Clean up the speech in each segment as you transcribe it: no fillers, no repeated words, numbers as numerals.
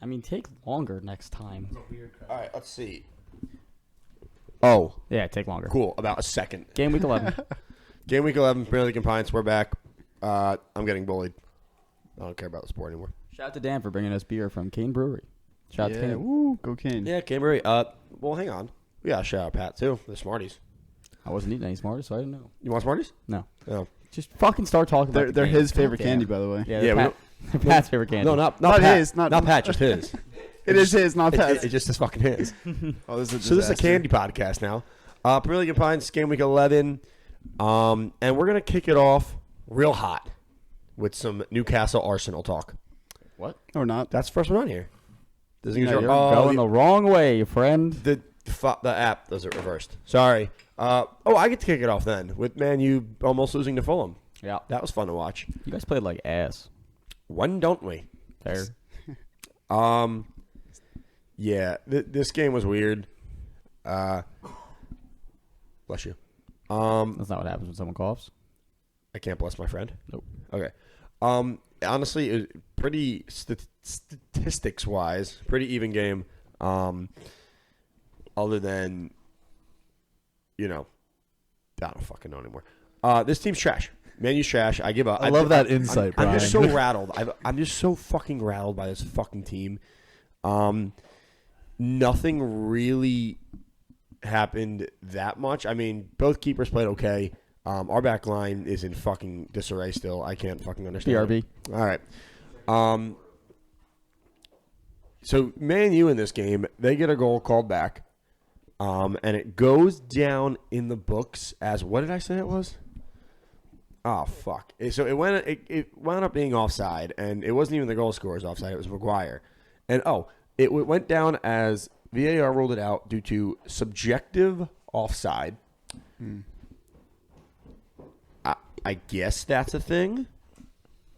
I mean, take longer next time. All right, let's see. Oh, Yeah, take longer. cool. About a second. Game week 11. Game week 11, Premier League and Pints. We're back. I'm getting bullied. I don't care about the sport anymore. Shout out to Dan for bringing us beer from Kane Brewery. Shout out to Kane. Woo, go Kane. Yeah, Cambry. Well, hang on. We got to shout out Pat, too. The Smarties. I wasn't eating any Smarties, so I didn't know. You want Smarties? No. No. Just fucking start talking about They're the his Kane. favorite God candy, damn. by the way. Yeah, Yeah, Pat's favorite candy. No, not Not Pat. his, not- Pat, just his. It is his, not Pat's. It just is fucking his. Oh, this is a So this is a disaster. candy podcast now. Premier League and Pints, game week 11. And we're going to kick it off real hot with some Newcastle Arsenal talk. What? Or not. That's the first one on here. Doesn't No, get you're going the wrong way, friend. the app does it reversed. Sorry. I get to kick it off then with Man U almost losing to Fulham. Yeah. That was fun to watch. You guys played like ass. When don't we? There. Yeah, this game was weird. Bless you. That's not what happens when someone coughs. I can't bless my friend. Nope. Okay. Honestly, it was pretty statistics wise, pretty even game. Other than, I don't fucking know anymore. This team's trash. Man U's trash. I give up. I love that insight, I'm just so Brian. rattled. I'm just so fucking rattled by this fucking team. Nothing really happened that much. I mean, both keepers played okay. Our back line is in fucking disarray still. I can't fucking understand. BRB. All right. So Man U in this game, they get a goal called back, and it goes down in the books as, what did I say it was? Oh fuck! So it wound up being offside, and it wasn't even the goal scorer's offside. It was Maguire, and it went down as VAR ruled it out due to subjective offside. I guess that's a thing.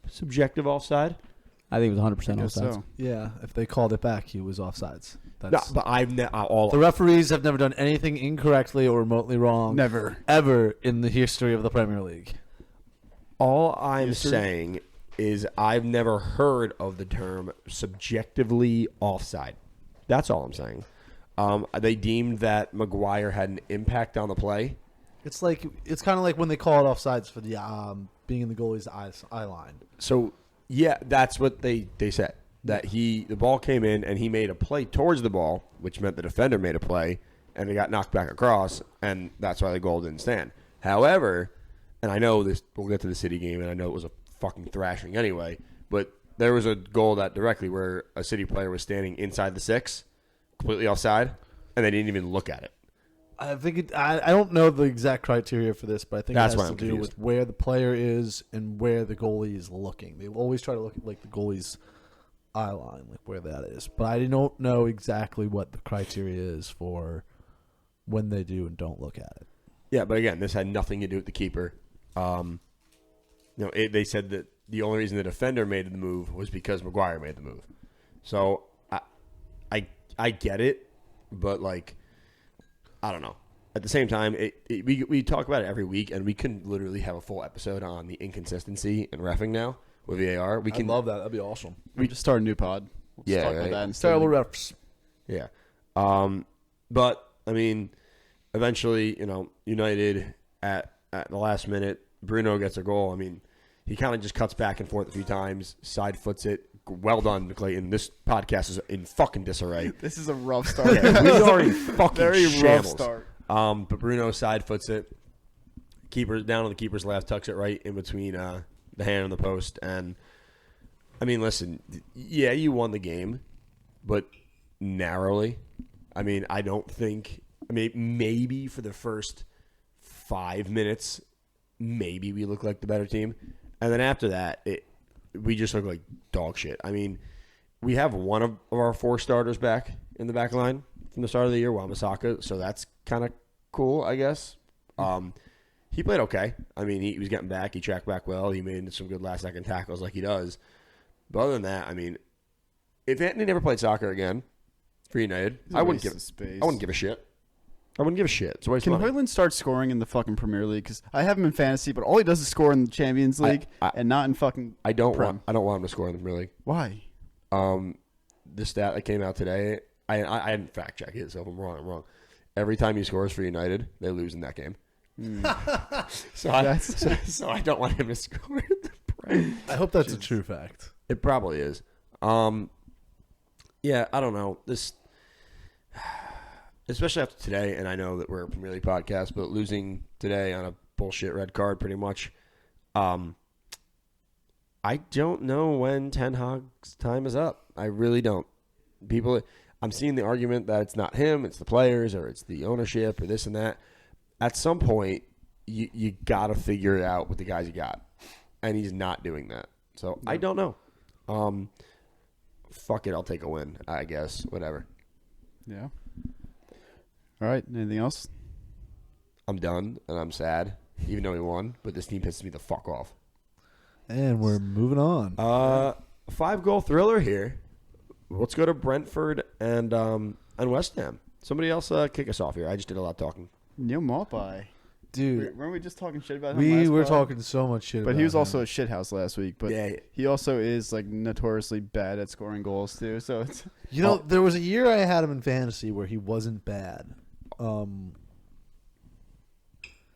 Subjective offside. I think it was 100% Guess offsides. so. Yeah, if they called it back, he was offsides. No, That's, but the referees have never done anything incorrectly or remotely wrong. Never. Ever in the history of the Premier League. all I'm saying is I've never heard of the term subjectively offside. That's all I'm saying. They deemed that Maguire had an impact on the play. It's kind of like when they call it offsides for the being in the goalie's eye line. So yeah, that's what they said. That the ball came in and he made a play towards the ball, which meant the defender made a play, and it got knocked back across, and that's why the goal didn't stand. However, and I know this, we'll get to the City game, and I know it was a fucking thrashing anyway, but there was a goal that directly where a City player was standing inside the 6, completely offside, and they didn't even look at it. I think I don't know the exact criteria for this, but I think That's it why has I'm to do confused. with where the player is and where the goalie is looking. They always try to look at like the goalie's eye line, like where that is. But I don't know exactly what the criteria is for when they do and don't look at it. Yeah, but again, this had nothing to do with the keeper. They said that the only reason the defender made the move was because Maguire made the move. So I get it, but like, I don't know. At the same time, we talk about it every week, and we can literally have a full episode on the inconsistency in reffing now with VAR. We can I love that. That'd be awesome. We just start a new pod. Let's Yeah, talk about right. that instead. Terrible refs. Yeah. But I mean, eventually, United at the last minute, Bruno gets a goal. I mean, he kind of just cuts back and forth a few times, side foots it. Well done, Clayton. This podcast is in fucking disarray. This is a rough start. Yeah, we are in fucking Very shambles. rough start. But Bruno side foots it. Keeper down on the keeper's left, tucks it right in between the hand and the post. And I mean, listen, yeah, you won the game, but narrowly. I mean, I don't think. I mean, maybe for the first 5 minutes, maybe we look like the better team, and then after that, we just look like dog shit. I mean, we have one of our 4 starters back in the back line from the start of the year, Wan-Bissaka, so that's kind of cool, I guess. He played okay. I mean, he was getting back. He tracked back well. He made some good last-second tackles like he does. But other than that, I mean, if Anthony never played soccer again for United, I wouldn't give a shit. I wouldn't give a shit. It's a waste Can of money. Højlund start scoring in the fucking Premier League? Because I have him in fantasy, but all he does is score in the Champions League and not in fucking I don't Prem. want him to score in the Premier League. Why? the stat that came out today. I didn't fact check it, so if I'm wrong, I'm wrong. Every time he scores for United, they lose in that game. So I don't want him to score. I hope that's a true fact. It probably is. Yeah, I don't know. This, especially after today, and I know that we're a Premier League podcast, but losing today on a bullshit red card pretty much. I don't know when Ten Hag's time is up. I really don't. I'm seeing the argument that it's not him, it's the players, or it's the ownership, or this and that. At some point, you got to figure it out with the guys you got. And he's not doing that. So, I don't know. Fuck it, I'll take a win, I guess. Whatever. Yeah. All right, anything else? I'm done, and I'm sad, even though he won. But this team pisses me the fuck off. And we're moving on. 5-goal thriller here. Let's go to Brentford and West Ham. Somebody else kick us off here. I just did a lot of talking. Neil Maupay. Dude, Weren't we just talking shit about him we were last pod? talking so much shit But about he was him. also a shithouse last week. But Yeah. he also is like notoriously bad at scoring goals too. So it's there was a year I had him in fantasy where he wasn't bad. All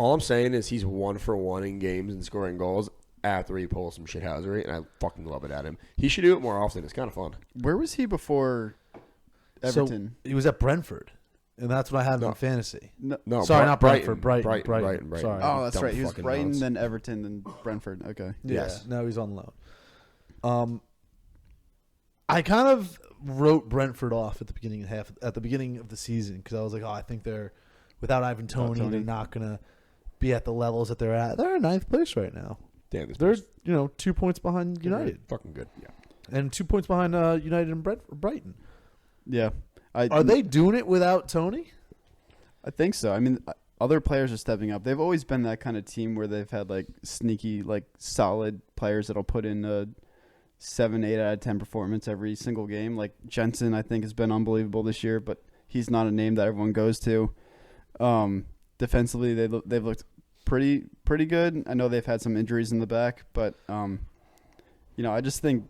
I'm saying is he's 1 for 1 in games and scoring goals after he pulls some shithousery, and I fucking love it at him. He should do it more often. It's kind of fun. where was he before Everton? So he was at Brentford, and that's what I had him in fantasy. No, Sorry, not Brighton. Brentford. Brighton. Brighton. Sorry. Oh, that's Dumb right. He was fucking Brighton, nuts. then Everton, then Brentford. Okay. Yeah, Yes. now he's on loan. I kind of wrote Brentford off at the beginning of the season because I was like, I think they're without Ivan Toney, Toney. they're not gonna be at the levels that they're at. They're in 9th place right now. Damn, this They're place 2 points behind United fucking good. Yeah. and 2 points behind United and Brighton. Yeah. Are they doing it without Toney? I think so. I mean, other players are stepping up. They've always been that kind of team where they've had like sneaky, like solid players that'll put in a 7, 8 out of 10 performance every single game. Like Jensen, I think has been unbelievable this year, but he's not a name that everyone goes to. Defensively, they've looked pretty good. I know they've had some injuries in the back, but I just think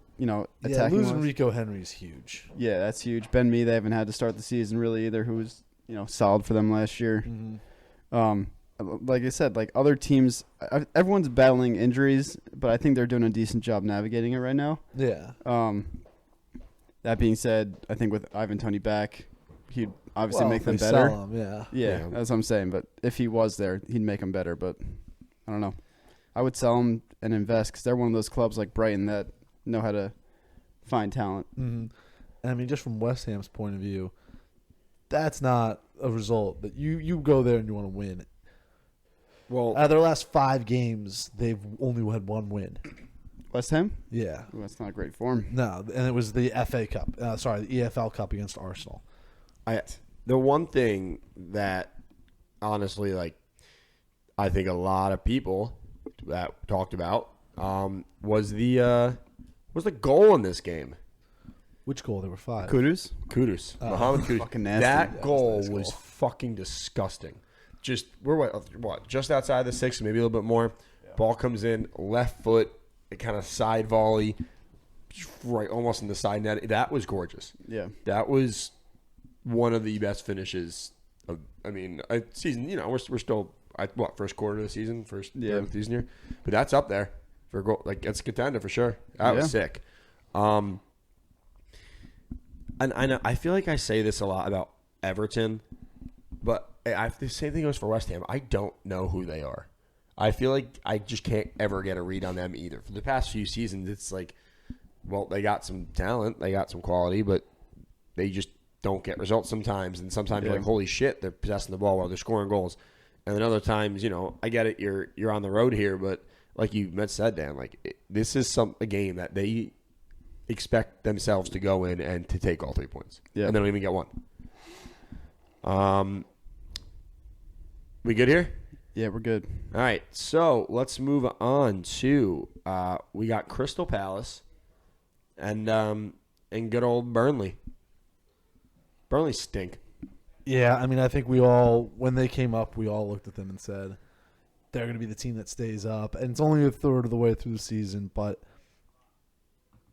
attacking losing Rico Henry is huge. Yeah, that's huge. Ben Mee, they haven't had to start the season really either, who was solid for them last year. Mm-hmm. Like I said, like other teams, everyone's battling injuries, but I think they're doing a decent job navigating it right now. Yeah. That being said, I think with Ivan Toney back, he'd obviously make them if they better. sell him, yeah. Yeah, that's what I'm saying. But if he was there, he'd make them better. But I don't know. I would sell him and invest because they're one of those clubs like Brighton that know how to find talent. Mm-hmm. And I mean, just from West Ham's point of view, that's not a result that you go there and you want to win. Well, Out of their last 5 games, they've only had 1 win. West Ham? Yeah. Ooh, that's not great form. No, and it was the FA Cup. The EFL Cup against Arsenal. The one thing that honestly, like, I think a lot of people that talked about was the goal in this game. Which goal? There were 5. Kudus? Mohamed Kudus. Fucking nasty. That goal nice was goal. fucking disgusting. We're what? Just outside the 6, maybe a little bit more. Yeah. Ball comes in, left foot, a kind of side volley, right, almost in the side net. That was gorgeous. Yeah. That was one of the best finishes of. I mean, season. We're still first quarter of the season, first third of the season here, but that's up there for goal. Like it's a contender for sure. That was sick. And I know I feel like I say this a lot about Everton, but the same thing goes for West Ham. I don't know who they are. I feel like I just can't ever get a read on them either. For the past few seasons, it's like, well, they got some talent, they got some quality, but they just don't get results sometimes. And sometimes you're like, holy shit, they're possessing the ball while they're scoring goals. And then other times, I get it, you're on the road here, but like you said, Dan, like this is a game that they expect themselves to go in and to take all 3 points. Yeah. And they don't even get 1. We good here? Yeah, we're good. All right, so let's move on to we got Crystal Palace and good old Burnley. Burnley stink. Yeah, I mean, I think when they came up, we all looked at them and said, they're going to be the team that stays up. And it's only a third of the way through the season, but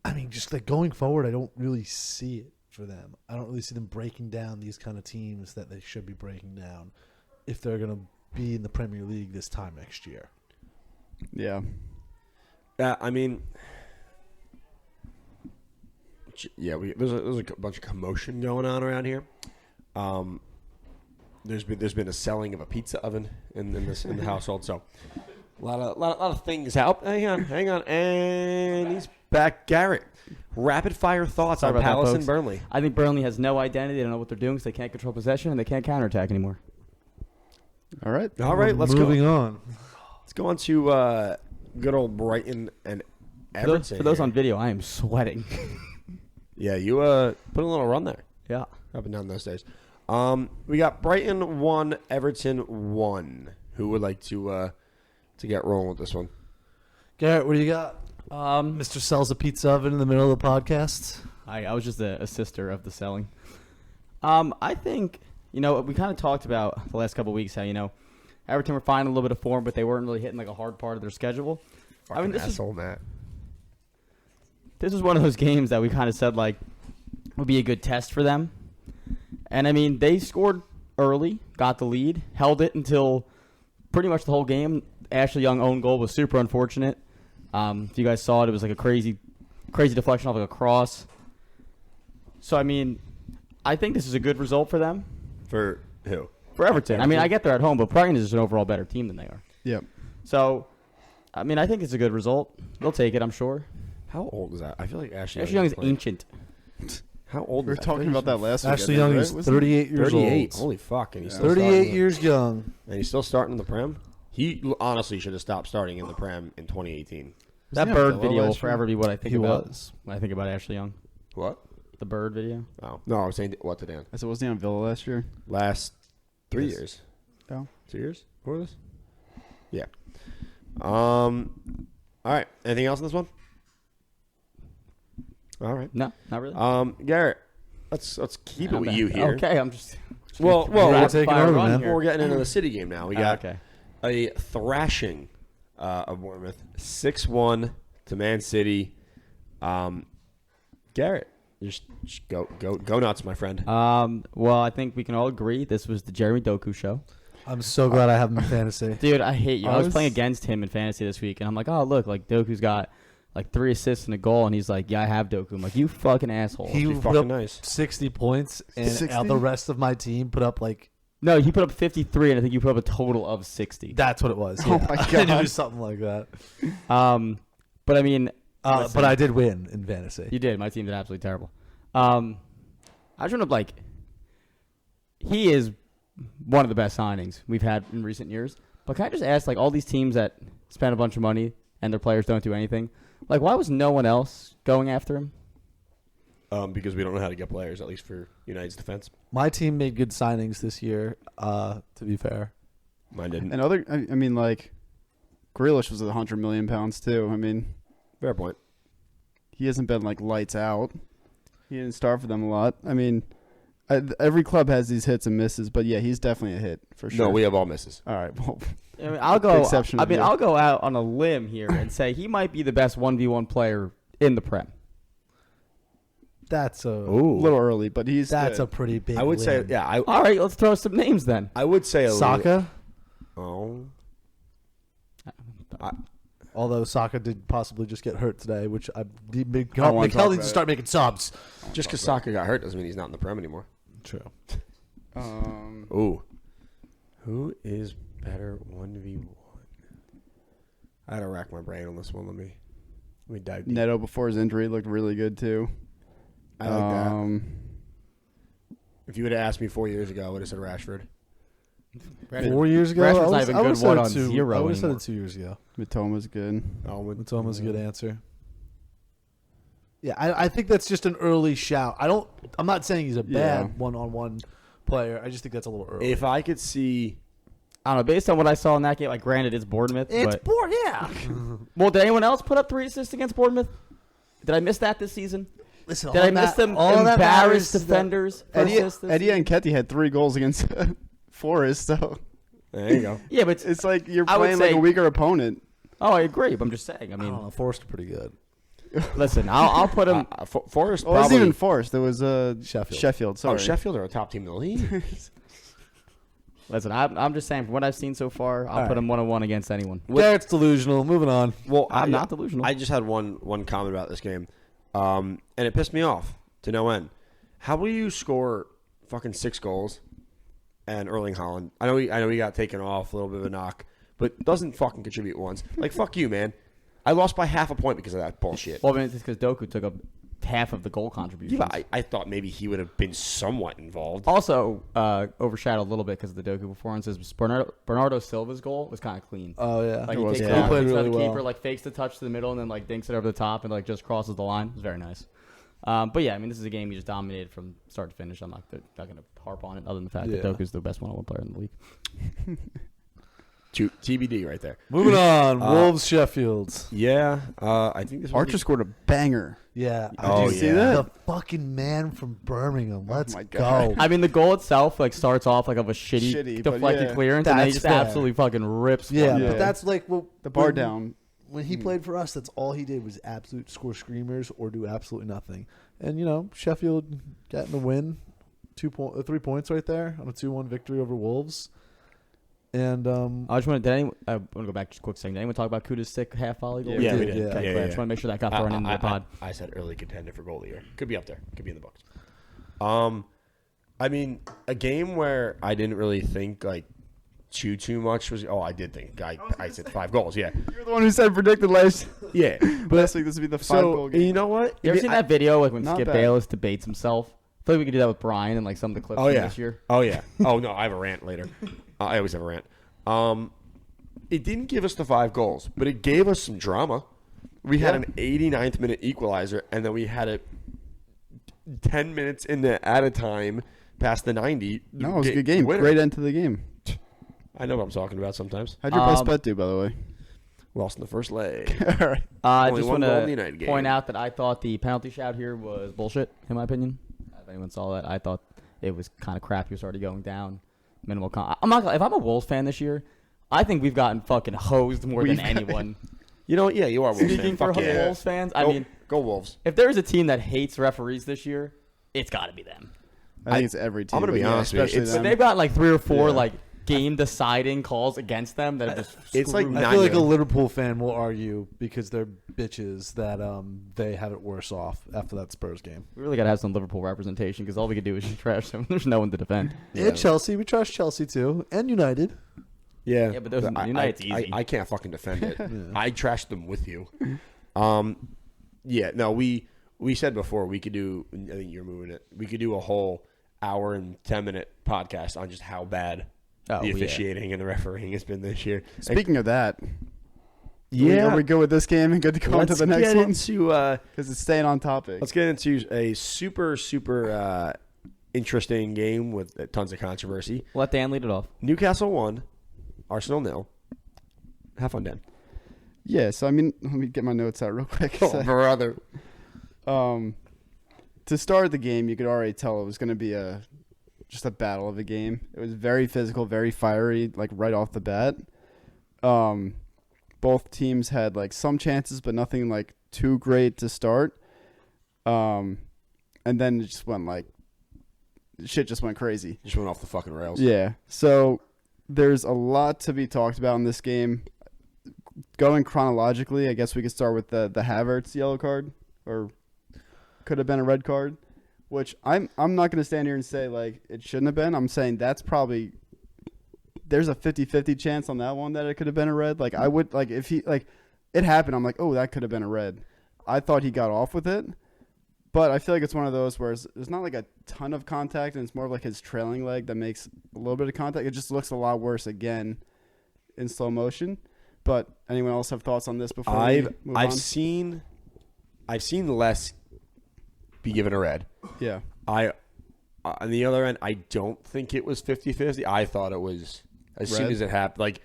I mean, just like going forward, I don't really see it for them. I don't really see them breaking down these kind of teams that they should be breaking down if they're going to be in the Premier League this time next year. Yeah. I mean, yeah, there's a bunch of commotion going on around here. There's been a selling of a pizza oven in the household, so a lot of things. Hang on, and he's back. Garrett, rapid fire thoughts Sorry on about that, Palace and folks. Burnley. I think Burnley has no identity. They don't know what they're doing because they can't control possession and they can't counterattack anymore. All right. Let's Moving go. on. Let's go on to good old Brighton and Everton. For those here. on video, I am sweating. Yeah, you put a little run there. Yeah. Up and down those days. We got Brighton 1, Everton 1. Who would like to get rolling with this one? Garrett, what do you got? Um, Mr. sells a pizza oven in the middle of the podcast. I was just a sister of the selling. I think, we kind of talked about the last couple of weeks how, Everton were finding a little bit of form, but they weren't really hitting like a hard part of their schedule. Matt. This is one of those games that we kind of said like would be a good test for them. And I mean, they scored early, got the lead, held it until pretty much the whole game. Ashley Young own goal was super unfortunate. If you guys saw it, it was like a crazy deflection off like a cross. So I mean, I think this is a good result for them. For who? For Everton. I mean, I get they're at home, but Brighton is an overall better team than they are. Yep. So, I mean, I think it's a good result. They'll take it, I'm sure. How old is that? I feel like Ashley Young is playing. ancient. How old We were is that? talking about that last week. Ashley Young is 38 years 38. old. Holy fuck. And he's still 38 starting years young. And he's still starting in the Prem? He honestly should have stopped starting in the Prem in 2018. That he on bird Villa video will last year? forever be what I think He about was. when I think about Ashley Young. What? The bird video. Oh. No, I was saying what to Dan? I said, wasn't he on Villa last year? Last 3 Yes. years. Oh. 2 years? What was this? Yeah. All right. Anything else in this one? All right. No, not really. Garrett, let's keep it with you here. Okay, I'm just. Well, You're rapid taking fire over, run man. here. we're getting into the City game now. We got okay. a thrashing of Bournemouth, 6-1 to Man City. Garrett, just go nuts, my friend. Well, I think we can all agree this was the Jeremy Doku show. I'm so glad I have him in fantasy. Dude, I hate you. I was was- playing against him in fantasy this week, and I'm like, oh, look, like Doku's got like 3 assists and a goal, and he's like, yeah, I have Doku. I'm like, you fucking asshole. He Pretty put fucking up nice. 60 points, and 60? the rest of my team put up like No, he put up 53, and I think you put up a total of 60. that's what it was. Oh Yeah. my I knew it God. was something like that. But I mean, listen, But I did win in fantasy. you did. My team did absolutely terrible. I just want to like, he is one of the best signings we've had in recent years. But can I just ask, like, all these teams that spend a bunch of money and their players don't do anything, like, why was no one else going after him? Because we don't know how to get players, at least for United's defense. My team made good signings this year, to be fair. Mine didn't. And I mean, like, Grealish was at £100 million too. I mean, Fair point. he hasn't been like lights out. He didn't start for them a lot. I mean, every club has these hits and misses, but yeah, he's definitely a hit for sure. No, we have all misses. All right. Well, I mean, I'll go. exception I of mean, you. I'll go out on a limb here and say he might be the best 1v1 player in the Prem. That's a a little early, but he's that's a good. pretty big. I would say, limb. yeah. All right, let's throw some names then. I would say a little. Saka. Oh. Although Saka did possibly just get hurt today, which wanna Mikel talk needs about to it. start making subs. Just because Saka got hurt doesn't mean he's not in the Prem anymore. True. Ooh. Who is better 1v1? I had to rack my brain on this one. Let me dive deep. Neto before his injury looked really good too. I like that. If you would have asked me 4 years ago, I would have said Rashford. 4 years ago, Rashford's not I even would've good said one it on 0 I would have said anymore. it 2 years ago. Mitoma's good. It's almost a good answer. Yeah, I think that's just an early shout. I'm not saying he's a Yeah. bad one-on-one player. I just think that's a little early. If I could see, I don't know. Based on what I saw in that game, like granted, it's Bournemouth. but, bored, yeah. well, did anyone else put up 3 assists against Bournemouth? Did I miss that this season? Listen, Did I miss them embarrassed defenders? for Eddie assists this Eddie season? Nketiah had 3 goals against Forest, so there you go. Yeah, but it's like you're I would playing like say- a weaker opponent. oh, I agree. But I'm just saying. I I mean, don't know. Forrest pretty good. Listen, I'll put him. Forest Oh, it wasn't probably. even Forest. It was Sheffield. Sorry. Oh, Sheffield are a top team in the league. Listen, I'm just saying, from what I've seen so far, I'll All put right. him 1-1 against anyone. Garrett's delusional. Moving on. Well, I'm not delusional. I just had one comment about this game, and it pissed me off to no end. How will you score fucking 6 goals and Erling Haaland? I know he got taken off, a little bit of a knock, but doesn't fucking contribute once. Like, fuck you, man. I lost by half a point because of that bullshit. Well, I mean, it's because Doku took up half of the goal contribution. Yeah, but I thought maybe he would have been somewhat involved. Also, overshadowed a little bit because of the Doku performances. Bernardo Silva's goal was kind of clean. Oh yeah, Like It he was, takes yeah. it He played takes it out really the well. keeper, like fakes the touch to the middle, and then like dinks it over the top and like just crosses the line. It was very nice. But yeah, I mean, this is a game he just dominated from start to finish. I'm not going to harp on it, other than the fact that Yeah. Doku's the best one-on-one player in the league. TBD right there. Moving on. Wolves Sheffield. Yeah, I think this was Archer scored a banger. Yeah. Oh, Did you see yeah. that? The fucking man from Birmingham. Let's my God. go. I mean, the goal itself like starts off like of a shitty but deflected yeah. clearance, and then he That's just fair. absolutely fucking rips. Yeah, one. Yeah. but that's like The bar down. When he played for us, that's all he did was absolute score screamers or do absolutely nothing. And Sheffield getting the win, 3 points right there on a 2-1 victory over Wolves. And I just want to go back just a quick second. Did anyone talk about Kuda's sick half volley goal? Yeah, we did, did. yeah. Okay, Yeah, great. I yeah, just want to make sure that got thrown into the pod. I said early contender for goal of the year. Could be up there. Could be in the books. I mean, a game where I didn't really think like too much was. Oh, I did think. I said 5 goals. Yeah, You're the one who said predicted last yeah. last week this would be the 5-goal game. You know what? You ever seen that video like when Not Skip bad. Bayless debates himself? I feel like we could do that with Brian and like some of the clips Oh from yeah. this year. Oh yeah. Oh no, I have a rant later. I always have a rant. It didn't give us the 5 goals, but it gave us some drama. We had an 89th minute equalizer, and then we had it 10 minutes in the added time past the 90. No, it was a good game. Winner. Great end to the game. I know what I'm talking about sometimes. How'd your best bet do, by the way? Lost in the first leg. All right. I Only just one want goal in the United to game. point out that I thought the penalty shout here was bullshit, in my opinion. If anyone saw that, I thought it was kind of crap. He was already going down. Minimal. I'm not. If I'm a Wolves fan this year, I think we've gotten fucking hosed more than anyone. You know what? Yeah, you are. Wolves Speaking fan. for Fuck yeah. Wolves fans, I Go- mean, go Wolves. if there's a team that hates referees this year, it's got to be them. I think it's every team. I'm gonna but be yeah, honest with you, especially it's- But them. they've got like 3 or 4 Yeah. like game-deciding calls against them that have just. It's like screwed I Not feel like you. a Liverpool fan will argue because they're bitches that they have it worse off after that Spurs game. We really got to have some Liverpool representation because all we could do is just trash them. There's no one to defend. And Chelsea, we trust Chelsea too, and United. Yeah. Yeah, but those United's easy. I can't fucking defend it. I trashed them with you. Yeah, no, we said before we could do, I think you're moving it, we could do a whole hour and 10-minute podcast on just how bad Oh, the yeah. officiating and the refereeing has been this year. Speaking of that, Yeah. are we good with this game and good to go on to Let's the next get one? into Because it's staying on topic. let's get into a super interesting game with tons of controversy. Let Dan lead it off. Newcastle 1, Arsenal 0. Have fun, Dan. Yeah, so I mean, let me get my notes out real quick. Oh, brother. To start the game, you could already tell it was going to be just a battle of a game. It was very physical, very fiery, like right off the bat. Both teams had like some chances, but nothing like too great to start. And then it just went like shit just went crazy. Just went off the fucking rails. Yeah. So there's a lot to be talked about in this game. Going chronologically, I guess we could start with the Havertz yellow card, or could have been a red card, which I'm not going to stand here and say like it shouldn't have been. I'm saying that's probably there's a 50-50 chance on that one that it could have been a red. Like I would like if he like it happened, I'm like, oh, that could have been a red. I thought he got off with it. But I feel like it's one of those where there's not like a ton of contact, and it's more of like his trailing leg that makes a little bit of contact. It just looks a lot worse again in slow motion. But anyone else have thoughts on this before we move I've on? seen less be given a red. Yeah. On the other end, I don't think it was 50-50. I thought it was as soon Red? as it happened. Like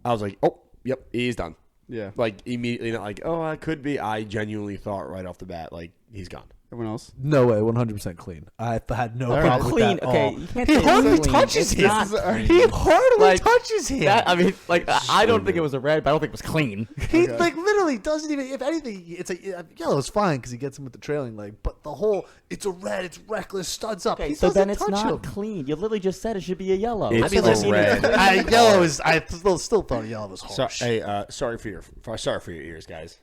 I was like, oh, yep, he's done. Yeah. Like immediately, not like, oh, I could be. I genuinely thought right off the bat, like he's gone. Everyone else? No way, 100% clean. I had no right. problem Clean. with that at Okay, all. you can't He say hardly clean. touches It's him. not clean. He hardly Like, touches him. I mean, like I don't think it was a red, but I don't think it was clean. He Okay. like literally doesn't even. If anything, it's a yellow is fine because he gets him with the trailing leg. But the whole it's a red, it's reckless, studs up. Okay, He so then doesn't it's touch not him. clean. You literally just said it should be a yellow. It's I mean, a listen, red. Yellow is. I still thought yellow was harsh. Sorry for your ears, guys.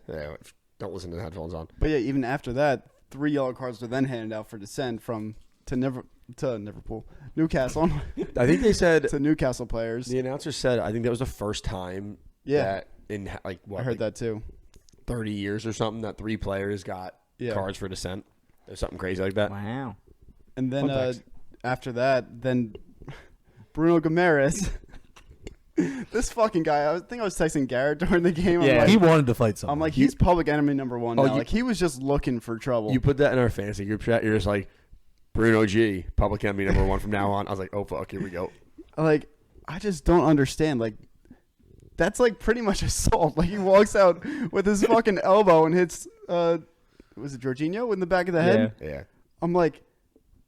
Don't listen to the headphones on. But yeah, even after that, 3 yellow cards were then handed out for dissent to Liverpool, Newcastle, I think they said to Newcastle players. the announcer said I think that was the first time Yeah. that in like what I heard that too. 30 years or something that 3 players got cards for dissent. There's something crazy like that. Wow. And then Fun facts. after that, then Bruno Guimaraes. This fucking guy. I think I was texting Garrett during the game. Yeah. He wanted to fight someone. I'm like, he's public enemy number 1 Oh, now. you- Like he was just looking for trouble. You put that in our fantasy group chat. You're just like Bruno G, public enemy number 1 from now on. I was like, oh fuck, here we go. Like, I just don't understand. Like, that's like pretty much assault. Like he walks out with his fucking elbow and hits. Was it Jorginho in the back of the head? Yeah. I'm like,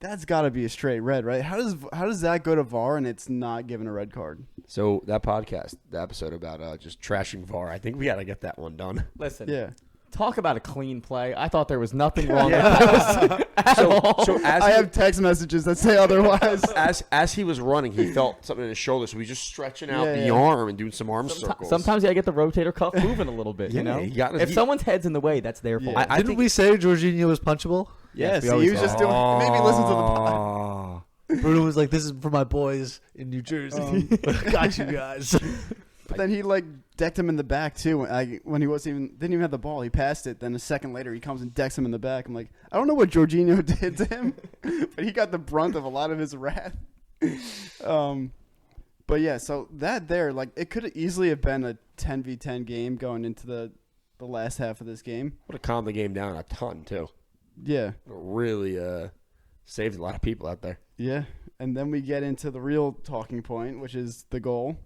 that's got to be a straight red, right? How does that go to VAR and it's not given a red card? So that podcast, the episode about just trashing VAR, I think we got to get that one done. Listen. Yeah. Talk about a clean play. I thought there was nothing wrong with that at all. So as I he, have text messages that say otherwise. as he was running, he felt something in his shoulder, so he's just stretching out Yeah, the yeah. arm and doing some arm circles. Sometimes you gotta get the rotator cuff moving a little bit. Yeah, You know, he got- if he- someone's head's in the way, that's their fault. Yeah. I Didn't think- we say Jorginho was punchable? Yes, we he always was say just that. doing. Maybe listen to the pod. Bruno was like, "This is for my boys in New Jersey. Got you guys." But then he like decked him in the back too. When he didn't even have the ball, he passed it. Then a second later, he comes and decks him in the back. I'm like, I don't know what Jorginho did to him, but he got the brunt of a lot of his wrath. But yeah, so that there, like, it could easily have been a 10v10 game going into the last half of this game. Would have calmed the game down a ton too. Yeah, Really saved a lot of people out there. yeah. And then we get into the real talking point, which is the goal.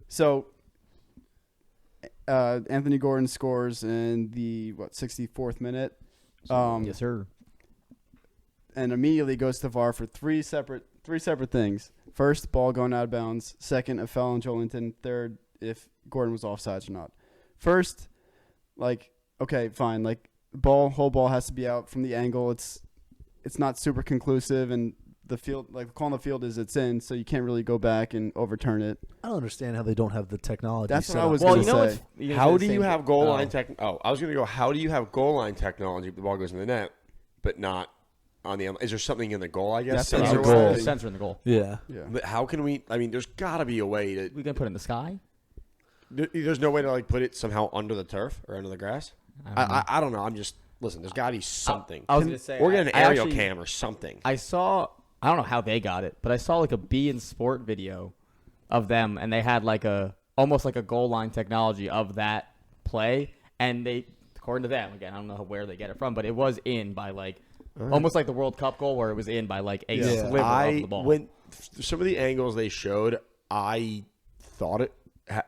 So Anthony Gordon scores in the 64th minute, yes, sir. and immediately goes to VAR for three separate things. First, ball going out of bounds. Second, a foul on Joelinton. Third, if Gordon was offsides or not. First, like, okay, fine, like whole ball has to be out from the angle. It's not super conclusive, and the field, like the call on the field is it's in, so you can't really go back and overturn it. I don't understand how they don't have the technology. That's set what I up. was Well, gonna you know say. what's How do you have goal line tech? Oh, I was going to go. How do you have goal line technology if the ball goes in the net, but not on the? Is there something in the goal? I guess. That's in the what I was goal. saying. Sensor in the goal. Yeah. Yeah. But how can we? I mean, there's got to be a way to. We gonna put it in the sky? There's no way to like put it somehow under the turf or under the grass. I don't know. I'm just listen. There's got to be something. I was gonna say, or get an I aerial actually- cam or something. I saw. I don't know how they got it, but I saw like a B in Sport video of them, and they had like almost like a goal line technology of that play, and they, according to them, again, I don't know where they get it from, but it was in by like almost like the World Cup goal where it was in by like a Yeah. sliver of the ball. When some of the angles they showed, I thought it.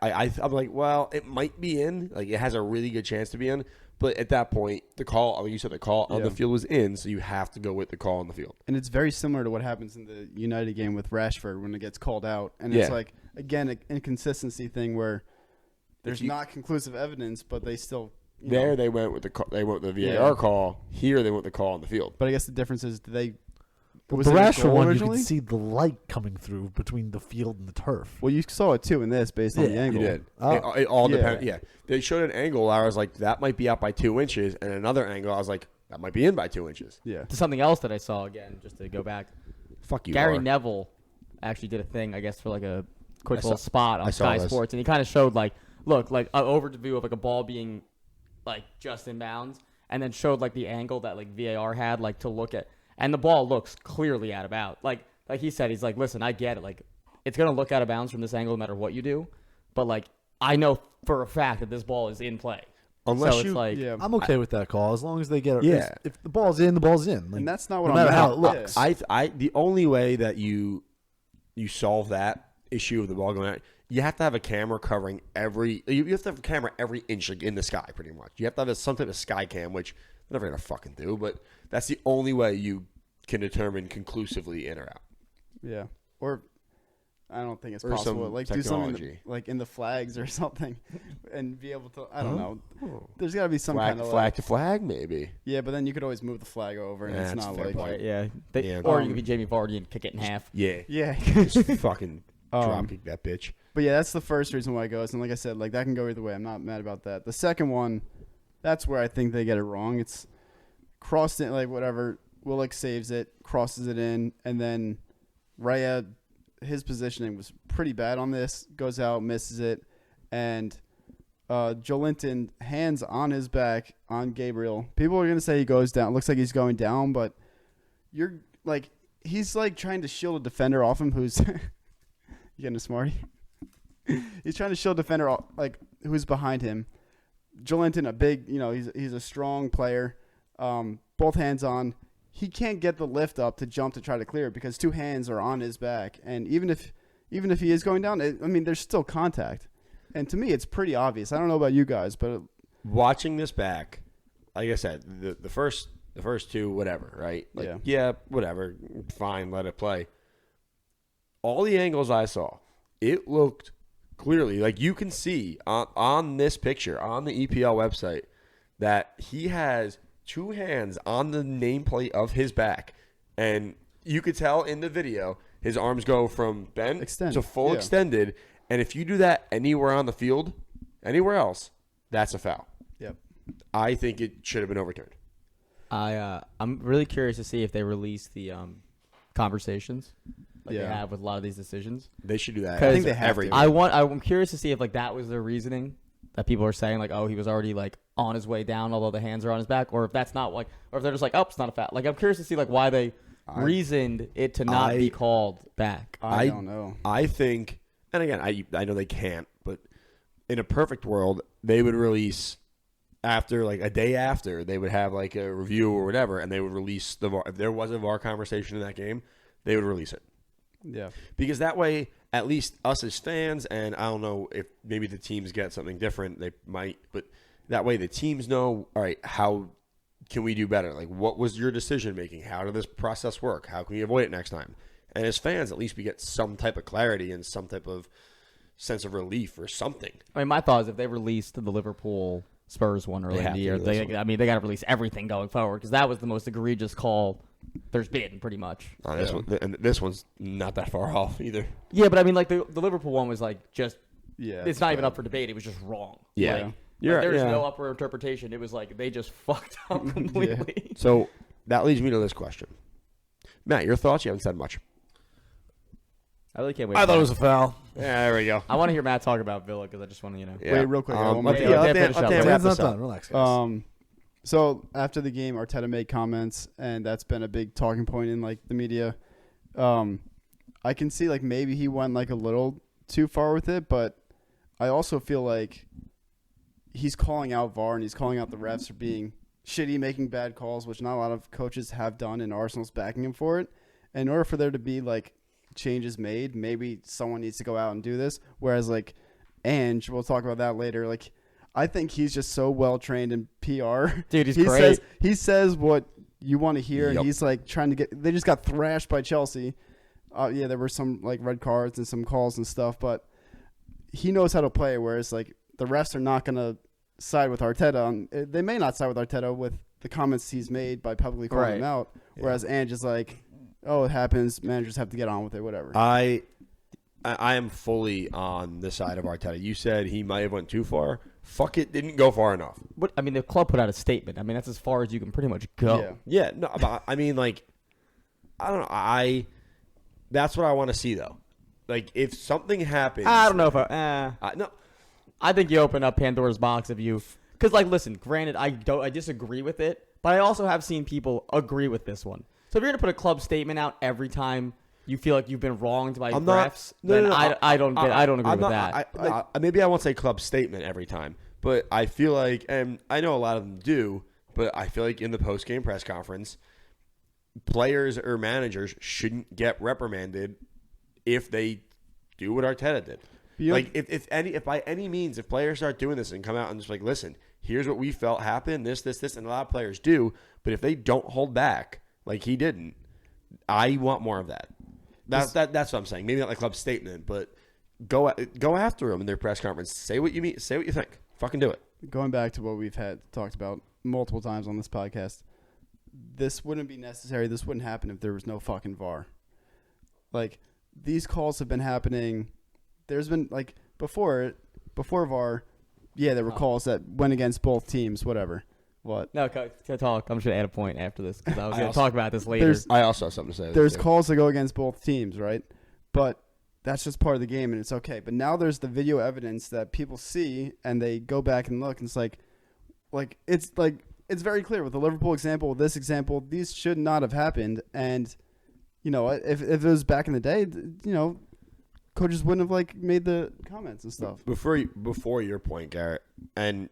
I'm like, well, it might be in. Like, it has a really good chance to be in. But at that point, the call, like you said, the call on Yeah. the field was in, so you have to go with the call on the field. And it's very similar to what happens in the United game with Rashford when it gets called out. And Yeah. it's like, again, an inconsistency thing where there's you- not conclusive evidence, but they still. There, they went with the VAR Yeah. call. Here, they went with the call on the field. But I guess the difference is The it a Rashford goal one, you originally? could see the light coming through between the field and the turf. Well, you saw it too in this based on the Yeah, angle. You did. Oh. It all Yeah. depends. Yeah, they showed an angle. I was like, that might be out by 2 inches, and another angle, I was like, that might be in by 2 inches. Yeah. to something else that I saw again, just to go back. Fuck you, Gary VAR. Neville actually did a thing, I guess, for like a quick I little saw- spot I on saw Sky this. Sports, and he kind of showed like, look, like an overview of like a ball being like just in bounds, and then showed like the angle that like VAR had like to look at, and the ball looks clearly out of bounds. Like he said, he's like, listen, I get it, like it's gonna look out of bounds from this angle no matter what you do, but like I know for a fact that this ball is in play. Unless so it's you- like, Yeah. I'm okay with that call as long as they get it. Yeah. If the ball's in, the ball's in. Like, And that's not what no I'm matter how at. it looks. Yeah. The only way that you solve that issue of the ball going out, you have to have a camera covering you have to have a camera every inch in the sky, pretty much. You have to have some type of sky cam, which they're never going to fucking do, but that's the only way you can determine conclusively in or out. Yeah. Or I don't think it's Or possible. some Like do something technology. like in the flags or something, and be able to. I don't know. Oh. There's got to be some Flag, kind of flag like, to flag, maybe. yeah, but then you could always move the flag over, and Yeah, it's that's a not fair like point. Yeah. Yeah. Or you could be Jamie Vardy and kick it in half. Yeah. yeah. Just fucking Um, drop kick that bitch. But yeah, that's the first reason why it goes, and like I said, like that can go either way. I'm not mad about that. The second one, that's where I think they get it wrong. It's crossed it, like whatever. Willock saves it, crosses it in, and then Raya, his positioning was pretty bad on this. Goes out, misses it, and Joelinton hands on his back on Gabriel. People are gonna say he goes down. Looks like he's going down, but you're like he's like trying to shield a defender off him. Who's you getting a smarty? He's trying to shield a defender like who's behind him. Joelinton, a big, he's a strong player. Both hands on. He can't get the lift up to jump to try to clear it because two hands are on his back. And even if he is going down, there's still contact. And to me, it's pretty obvious. I don't know about you guys, but Watching this back, like I said, the first two, whatever, right? Like, yeah, whatever, fine, let it play. All the angles I saw, it looked clearly like you can see on this picture on the EPL website that he has two hands on the nameplate of his back, and you could tell in the video his arms go from bent to full extended. And if you do that anywhere on the field, anywhere else, that's a foul. Yep. I think it should have been overturned. I'm really curious to see if they release the conversations like they Yeah. have with a lot of these decisions. They should do that. I think they have every to. I'm curious to see if like that was their reasoning that people are saying like, oh, he was already like on his way down, although the hands are on his back, or if that's not like, or if they're just like, oh, it's not a foul. Like I'm curious to see like why they reasoned it to not be called back. I don't know. I think, and again, I know they can't, but in a perfect world, they would release after like a day after they would have like a review or whatever, and they would release the VAR. If there was a VAR conversation in that game, they would release it. Yeah. Because that way, at least us as fans, and I don't know if maybe the teams get something different, they might, but that way the teams know, all right, how can we do better? Like, what was your decision making? How did this process work? How can we avoid it next time? And as fans, at least we get some type of clarity and some type of sense of relief or something. I mean, my thought is if they released the Liverpool Spurs one early in the year, they got to release everything going forward because that was the most egregious call there's been, pretty much. And this one's not that far off either. Yeah, but I mean, like the Liverpool one was like just, it's not even bad. up for debate. It was just wrong. Yeah. Like, You're- there's yeah. no upper interpretation. It was like they just fucked up completely. So that leads me to this question. Matt, your thoughts? You haven't said much. I really can't wait. I thought it was a foul. Yeah, there we go. I want to hear Matt talk about Villa because I just want to, Yeah. Wait, real quick. I got one more let thing. Dan- Yeah, let Dan finish up. wrap Man's not this up. done. Relax, guys. So after the game, Arteta made comments, and that's been a big talking point in like the media. I can see like maybe he went like a little too far with it, but I also feel like he's calling out VAR and he's calling out the refs for being shitty, making bad calls, which not a lot of coaches have done, and Arsenal's backing him for it. In order for there to be like changes made, maybe someone needs to go out and do this. Whereas like Ange, we'll talk about that later. Like I think he's just so well trained in PR. Dude, he's great. He says what you want to hear, Yep. and he's like trying to get. They just got thrashed by Chelsea. Yeah, there were some like red cards and some calls and stuff, but he knows how to play. Whereas like the refs are not going to side with Arteta. They may not side with Arteta with the comments he's made by publicly calling him out. Whereas Ange is like, oh, it happens. Managers have to get on with it. Whatever. I am fully on the side of Arteta. You said he might have went too far. Fuck it, didn't go far enough. What I mean, the club put out a statement. I mean, that's as far as you can pretty much go. Yeah. Yeah, no, but I mean, like, I don't know. That's what I want to see, though. Like, if something happens, I don't know if no, I think you open up Pandora's box if you, because like, listen, granted, I disagree with it, but I also have seen people agree with this one. So if you're gonna put a club statement out every time you feel like you've been wronged by refs, then I don't agree with that. Maybe I won't say club statement every time, but I feel like, and I know a lot of them do, but I feel like in the post-game press conference, players or managers shouldn't get reprimanded if they do what Arteta did. Like if by any means, if players start doing this and come out and just like, listen, here's what we felt happened, this, and a lot of players do, but if they don't hold back like he didn't, I want more of that. That's what I'm saying. Maybe not like club statement, but go after them in their press conference. Say what you mean. Say what you think. Fucking do it. Going back to what we've talked about multiple times on this podcast, this wouldn't be necessary. This wouldn't happen if there was no fucking VAR. Like, these calls have been happening. There's been, like, before VAR, yeah, there were calls that went against both teams, whatever. What? No, can I talk? I'm just going to add a point after this because I was going to talk about this later. I also have something to say. There's calls that go against both teams, right? But that's just part of the game, and it's okay. But now there's the video evidence that people see, and they go back and look, and it's very clear with the Liverpool example, with this example, these should not have happened. And, you know, if it was back in the day, you know, coaches wouldn't have, like, made the comments and stuff. Before your point, Garrett, and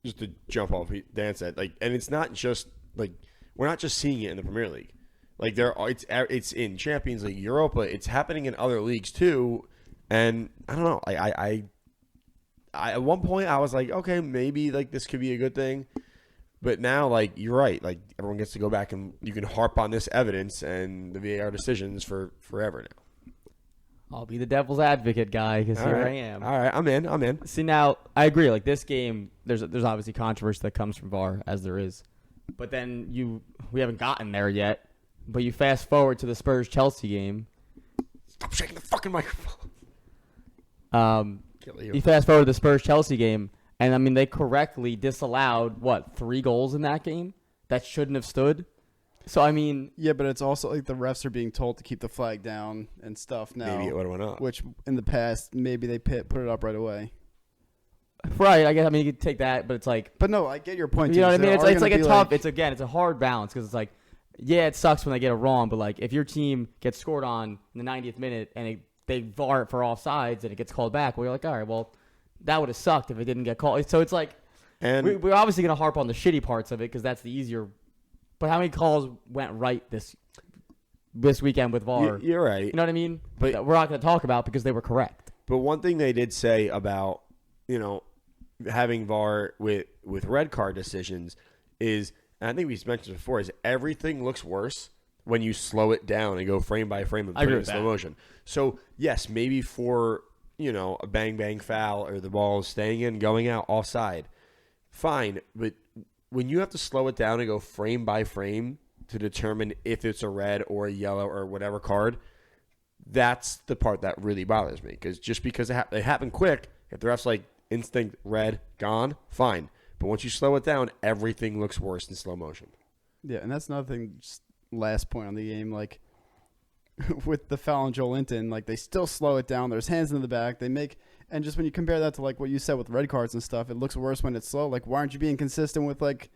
just to jump off what Dan said, like, and it's not just, like, we're not just seeing it in the Premier League. Like, it's in Champions League, Europa, it's happening in other leagues too. And I don't know, I at one point I was like, okay, maybe, like, this could be a good thing. But now, like, you're right. Like, everyone gets to go back and you can harp on this evidence and the VAR decisions for forever now. I'll be the devil's advocate guy because here I am. All right, I'm in. See, now, I agree. Like, this game, there's obviously controversy that comes from VAR, as there is. But then we haven't gotten there yet. But you fast forward to the Spurs-Chelsea game. Stop shaking the fucking microphone. You fast forward to the Spurs-Chelsea game, and, I mean, they correctly disallowed, 3 goals in that game that shouldn't have stood? So, I mean... Yeah, but it's also like the refs are being told to keep the flag down and stuff now. Maybe it would have went up. Which, in the past, maybe they put it up right away. Right, I guess. I mean, you could take that, but it's like... But no, I get your point. You know what I mean? It's like a tough... Like, it's a hard balance because it's like, yeah, it sucks when they get it wrong, but, like, if your team gets scored on in the 90th minute and they VAR it for offsides and it gets called back, well, you're like, all right, well, that would have sucked if it didn't get called. So it's like... And we're obviously going to harp on the shitty parts of it because that's the easier... But how many calls went right this weekend with VAR? You're right. You know what I mean? But that we're not going to talk about because they were correct. But one thing they did say about, you know, having VAR with red card decisions is, and I think we've mentioned before, is everything looks worse when you slow it down and go frame by frame and put it in slow motion. So, yes, maybe for, you know, a bang-bang foul or the ball staying in, going out, offside, fine. But when you have to slow it down and go frame by frame to determine if it's a red or a yellow or whatever card, that's the part that really bothers me. Because just because it happened quick, if the ref's like instinct red, gone, fine. But once you slow it down, everything looks worse in slow motion. Yeah, and that's another thing, just last point on the game, like with the foul on Joel Linton, like they still slow it down. There's hands in the back. They make... And just when you compare that to, like, what you said with red cards and stuff, it looks worse when it's slow. Like, why aren't you being consistent with, like,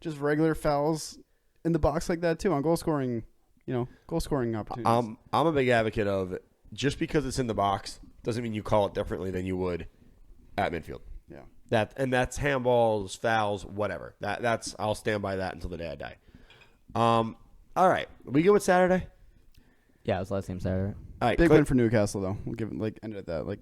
just regular fouls in the box like that, too, on goal-scoring opportunities? I'm a big advocate of just because it's in the box doesn't mean you call it differently than you would at midfield. Yeah. That's handballs, fouls, whatever. That's I'll stand by that until the day I die. All right. We go with Saturday? Yeah, it was last game Saturday. All right. Big win for Newcastle, though. We'll give it, like, end it at that. Like,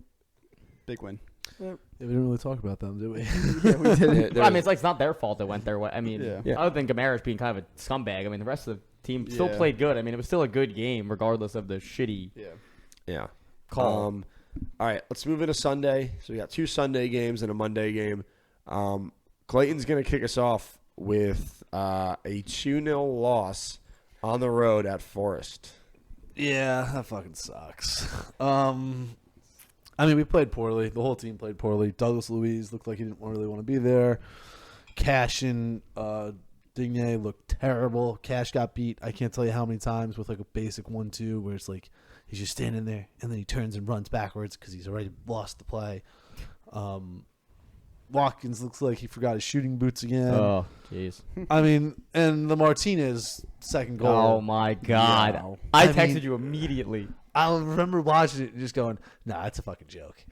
big win. Yeah, we didn't really talk about them, did we? Yeah, we did. I mean, it's not their fault it went their way. I mean, Yeah. other than Gamara's being kind of a scumbag, I mean, the rest of the team still played good. I mean, it was still a good game regardless of the shitty Yeah. call. All right, let's move into Sunday. So we got 2 Sunday games and a Monday game. Clayton's going to kick us off with a 2-0 loss on the road at Forest. Yeah, that fucking sucks. I mean, we played poorly. The whole team played poorly. Douglas Luiz looked like he didn't really want to be there. Cash and Digne looked terrible. Cash got beat, I can't tell you how many times, with like a basic 1-2 where it's like he's just standing there and then he turns and runs backwards because he's already lost the play. Watkins looks like he forgot his shooting boots again. Oh, jeez. I mean, and the Martinez second goal. Oh, my God. Yeah. I texted you immediately. I remember watching it and just going, nah, it's a fucking joke.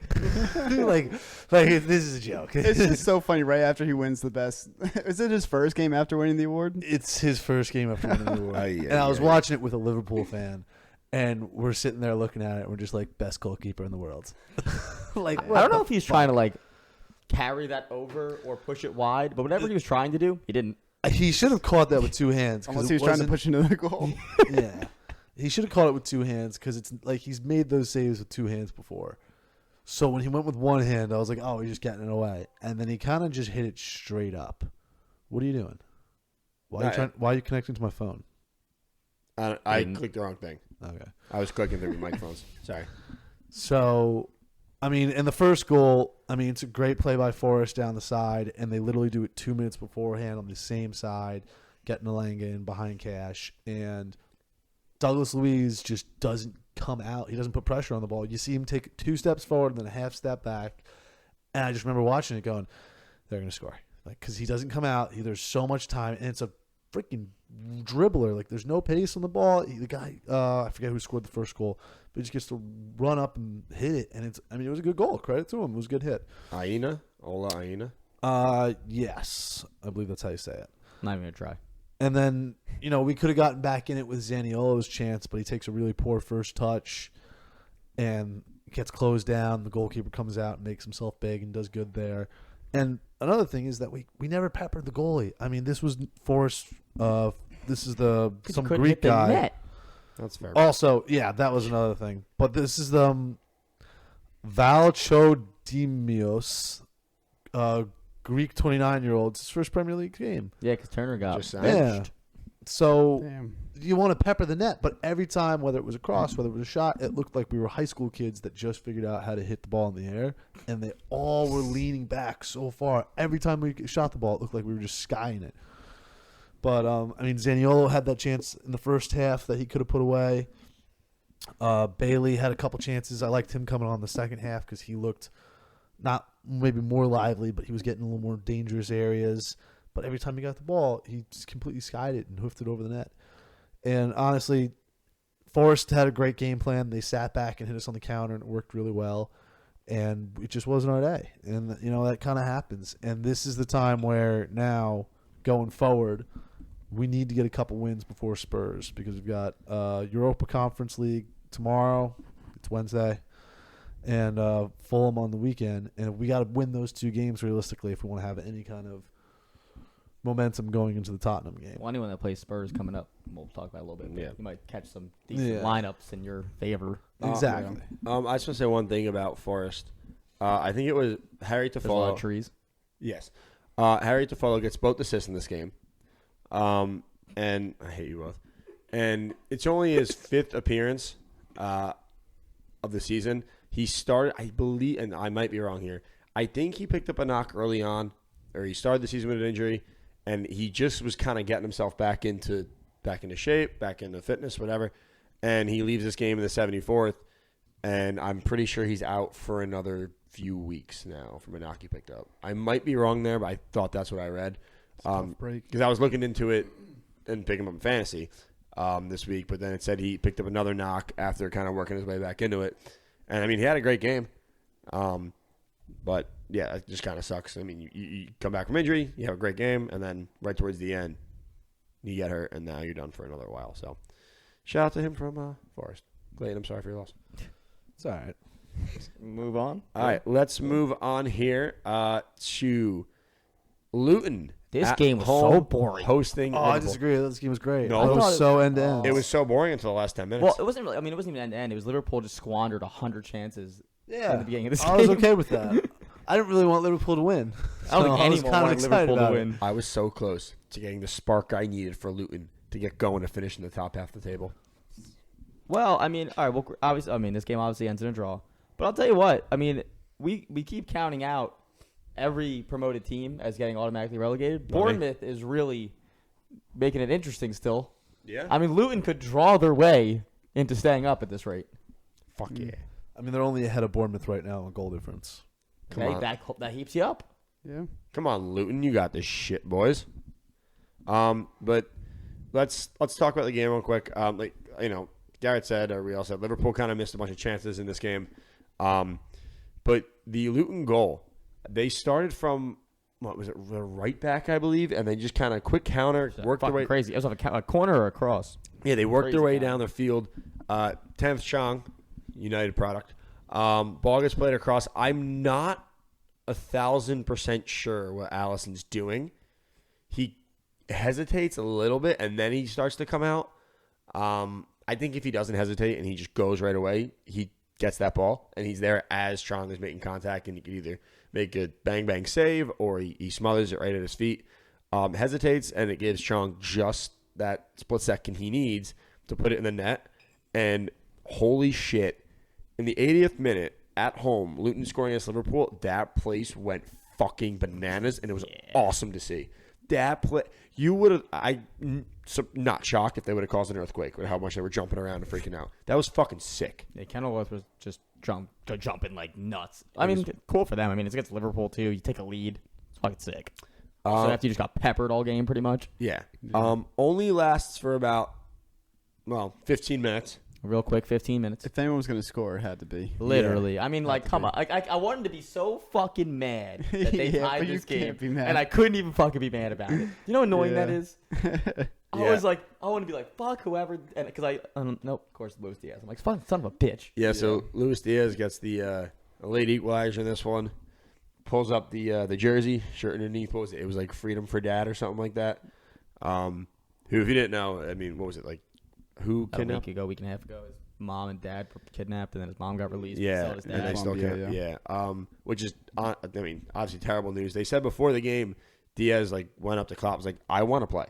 like this is a joke. It's just so funny right after he wins the best. Is it his first game after winning the award? It's his first game after winning the award. And I was watching it with a Liverpool fan, And we're sitting there looking at it. And we're just like, best goalkeeper in the world. Like, I don't know if he's trying to like carry that over or push it wide, but whatever he was trying to do, he didn't. He should have caught that with two hands. Unless he was trying to push into the goal. Yeah. He should have caught it with two hands because it's like he's made those saves with two hands before. So when he went with one hand, I was like, oh, he's just getting it away. And then he kind of just hit it straight up. What are you doing? Why are you connecting to my phone? I clicked the wrong thing. Okay. I was clicking through the microphones. Sorry. So, I mean, in the first goal, I mean, it's a great play by Forrest down the side, and they literally do it 2 minutes beforehand on the same side, getting Alanga in behind Cash, and Douglas Luiz just doesn't come out. He doesn't put pressure on the ball. You see him take 2 steps forward and then a half step back, and I just remember watching it going, they're going to score. Like, because he doesn't come out. There's so much time, and it's a freaking dribbler. Like, there's no pace on the ball. The guy, I forget who scored the first goal, but he just gets to run up and hit it, and it was a good goal. Credit to him. It was a good hit. Ola Aina. Yes. I believe that's how you say it. Not even going to try. And then, we could have gotten back in it with Zaniolo's chance, but he takes a really poor first touch and gets closed down. The goalkeeper comes out and makes himself big and does good there. And another thing is that we never peppered the goalie. I mean, this was Forrest. This is some Greek guy. Net. That's fair. Also, yeah, that was another thing. But this is Valchodimios, Greek 29-year-old. It's his first Premier League game. Yeah, because Turner got Just benched. Yeah. So Damn. you want to pepper the net, but every time, whether it was a cross, whether it was a shot, it looked like we were high school kids that just figured out how to hit the ball in the air, and they all were leaning back so far. Every time we shot the ball, it looked like we were just skying it. But, I mean, Zaniolo had that chance in the first half that he could have put away. Bailey had a couple chances. I liked him coming on the second half because he looked not maybe more lively, but he was getting a little more dangerous areas. But every time he got the ball, he just completely skied it and hoofed it over the net. And honestly, Forrest had a great game plan. They sat back and hit us on the counter, and it worked really well. And it just wasn't our day. And, that kind of happens. And this is the time where now, going forward, we need to get a couple wins before Spurs because we've got Europa Conference League tomorrow. It's Wednesday. And Fulham on the weekend. And we got to win those 2 games realistically if we want to have any kind of momentum going into the Tottenham game. Well, anyone that plays Spurs coming up, we'll talk about it a little bit. Yeah. You might catch some decent lineups in your favor. Exactly. I just want to say one thing about Forrest. I think it was Harry There's a lot Toffolo. of trees. Yes. Harry Toffolo gets both assists in this game. And I hate you both. And it's only his 5th appearance of the season. He started, I believe, and I might be wrong here, I think he picked up a knock early on, or he started the season with an injury, and he just was kind of getting himself back into shape, back into fitness, whatever. And he leaves this game in the 74th, and I'm pretty sure he's out for another few weeks now from a knock he picked up. I might be wrong there, but I thought that's what I read. Because I was looking into it and picking him up in fantasy this week, but then it said he picked up another knock after kind of working his way back into it. And, I mean, he had a great game. But, yeah, it just kind of sucks. I mean, you come back from injury, you have a great game, and then right towards the end, you get hurt, and now you're done for another while. So, shout out to him from Forest. Clayton, I'm sorry for your loss. It's all right. Move on. All right, let's move on here to Luton. This at game was home, so boring. Hosting Oh, I Liverpool. disagree. This game was great. No, it I was so end-to-end. It was so boring until the last 10 minutes. Well, it wasn't really. I mean, it wasn't even end-to-end. It was Liverpool just squandered 100 chances in the beginning of this game. I was okay with that. I didn't really want Liverpool to win. I don't so think I was anyone kinda wanted excited Liverpool to about it. win. I was so close to getting the spark I needed for Luton to get going to finish in the top half of the table. Well, I mean, all right. Well, obviously, I mean, this game obviously ends in a draw. But I'll tell you what. I mean, we keep counting out every promoted team as getting automatically relegated. Bournemouth is really making it interesting still. Yeah. I mean, Luton could draw their way into staying up at this rate. Fuck yeah. I mean, they're only ahead of Bournemouth right now in goal difference. Come Okay, on. that heaps you up. Yeah. Come on, Luton. You got this shit, boys. But let's talk about the game real quick. Garrett said, or we all said, Liverpool kind of missed a bunch of chances in this game. But the Luton goal, they started from, what was it, the right back, I believe, and they just kind of quick counter, worked their way. Crazy. It was a corner or a cross. Yeah, they worked their way Crazy down the field. 10th Chong, United product. Ball gets played across. I'm not 1,000% sure what Allison's doing. He hesitates a little bit, and then he starts to come out. I think if he doesn't hesitate and he just goes right away, he gets that ball, and he's there as Chong is making contact, and he could either make a bang-bang save or he smothers it right at his feet. Hesitates, and it gives Chong just that split second he needs to put it in the net. And holy shit, in the 80th minute at home, Luton scoring against Liverpool, that place went fucking bananas, and it was awesome to see. That play, you would have, not shocked if they would have caused an earthquake with how much they were jumping around and freaking out. That was fucking sick. Yeah, Kenilworth was just jumping like nuts. I mean, cool for them. I mean, it's against Liverpool too. You take a lead, it's fucking sick. So after you just got peppered all game, pretty much. Yeah. Only lasts for about 15 minutes. Real quick, 15 minutes. If anyone was going to score, it had to be. Literally. I mean, like, come on. I wanted to be so fucking mad that they tied this game. And I couldn't even fucking be mad about it. You know how annoying that is? I was like, I want to be like, fuck whoever. Because nope, of course, Luis Diaz. I'm like, son of a bitch. Yeah, so Luis Diaz gets the late equalizer in this one. Pulls up the jersey, shirt underneath. What was it? It was like Freedom for Dad or something like that. Who, if you didn't know, I mean, what was it like? Who kidnapped? A week and a half ago, his mom and dad were kidnapped, and then his mom got released. Yeah, his and they dad. still can't. Yeah. Which is, I mean, obviously terrible news. They said before the game, Diaz like went up to Klopp, was like, "I want to play."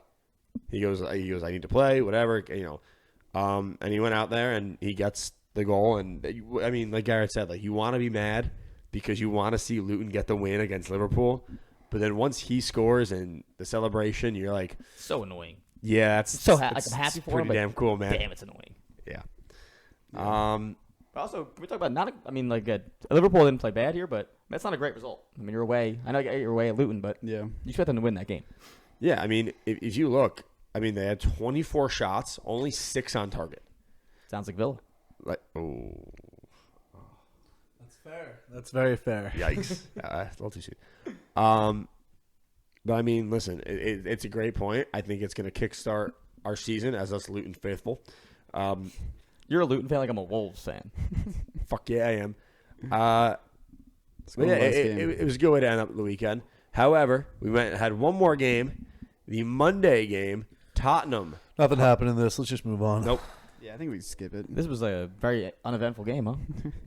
He goes, "I need to play, whatever." And he went out there and he gets the goal. And I mean, like Garrett said, like you want to be mad because you want to see Luton get the win against Liverpool, but then once he scores and the celebration, you're like, so annoying. Yeah, it's so I'm happy for him. Pretty damn cool, man. Damn, it's annoying. Yeah. But also, can we talk about Liverpool didn't play bad here, but that's not a great result. I mean, you're away. I know you're away at Luton, but you expect them to win that game. Yeah, I mean, if you look, I mean, they had 24 shots, only 6 on target. Sounds like Villa. Like, That's fair. That's very fair. Yikes. A little too soon. But I mean, listen, it's a great point. I think it's going to kickstart our season as us Luton faithful. You're a Luton fan, like I'm a Wolves fan. Fuck yeah, I am. It was a good way to end up the weekend. However, we went and had one more game, the Monday game, Tottenham. Nothing happened in this. Let's just move on. Nope. Yeah, I think we skip it. This was a very uneventful game, huh?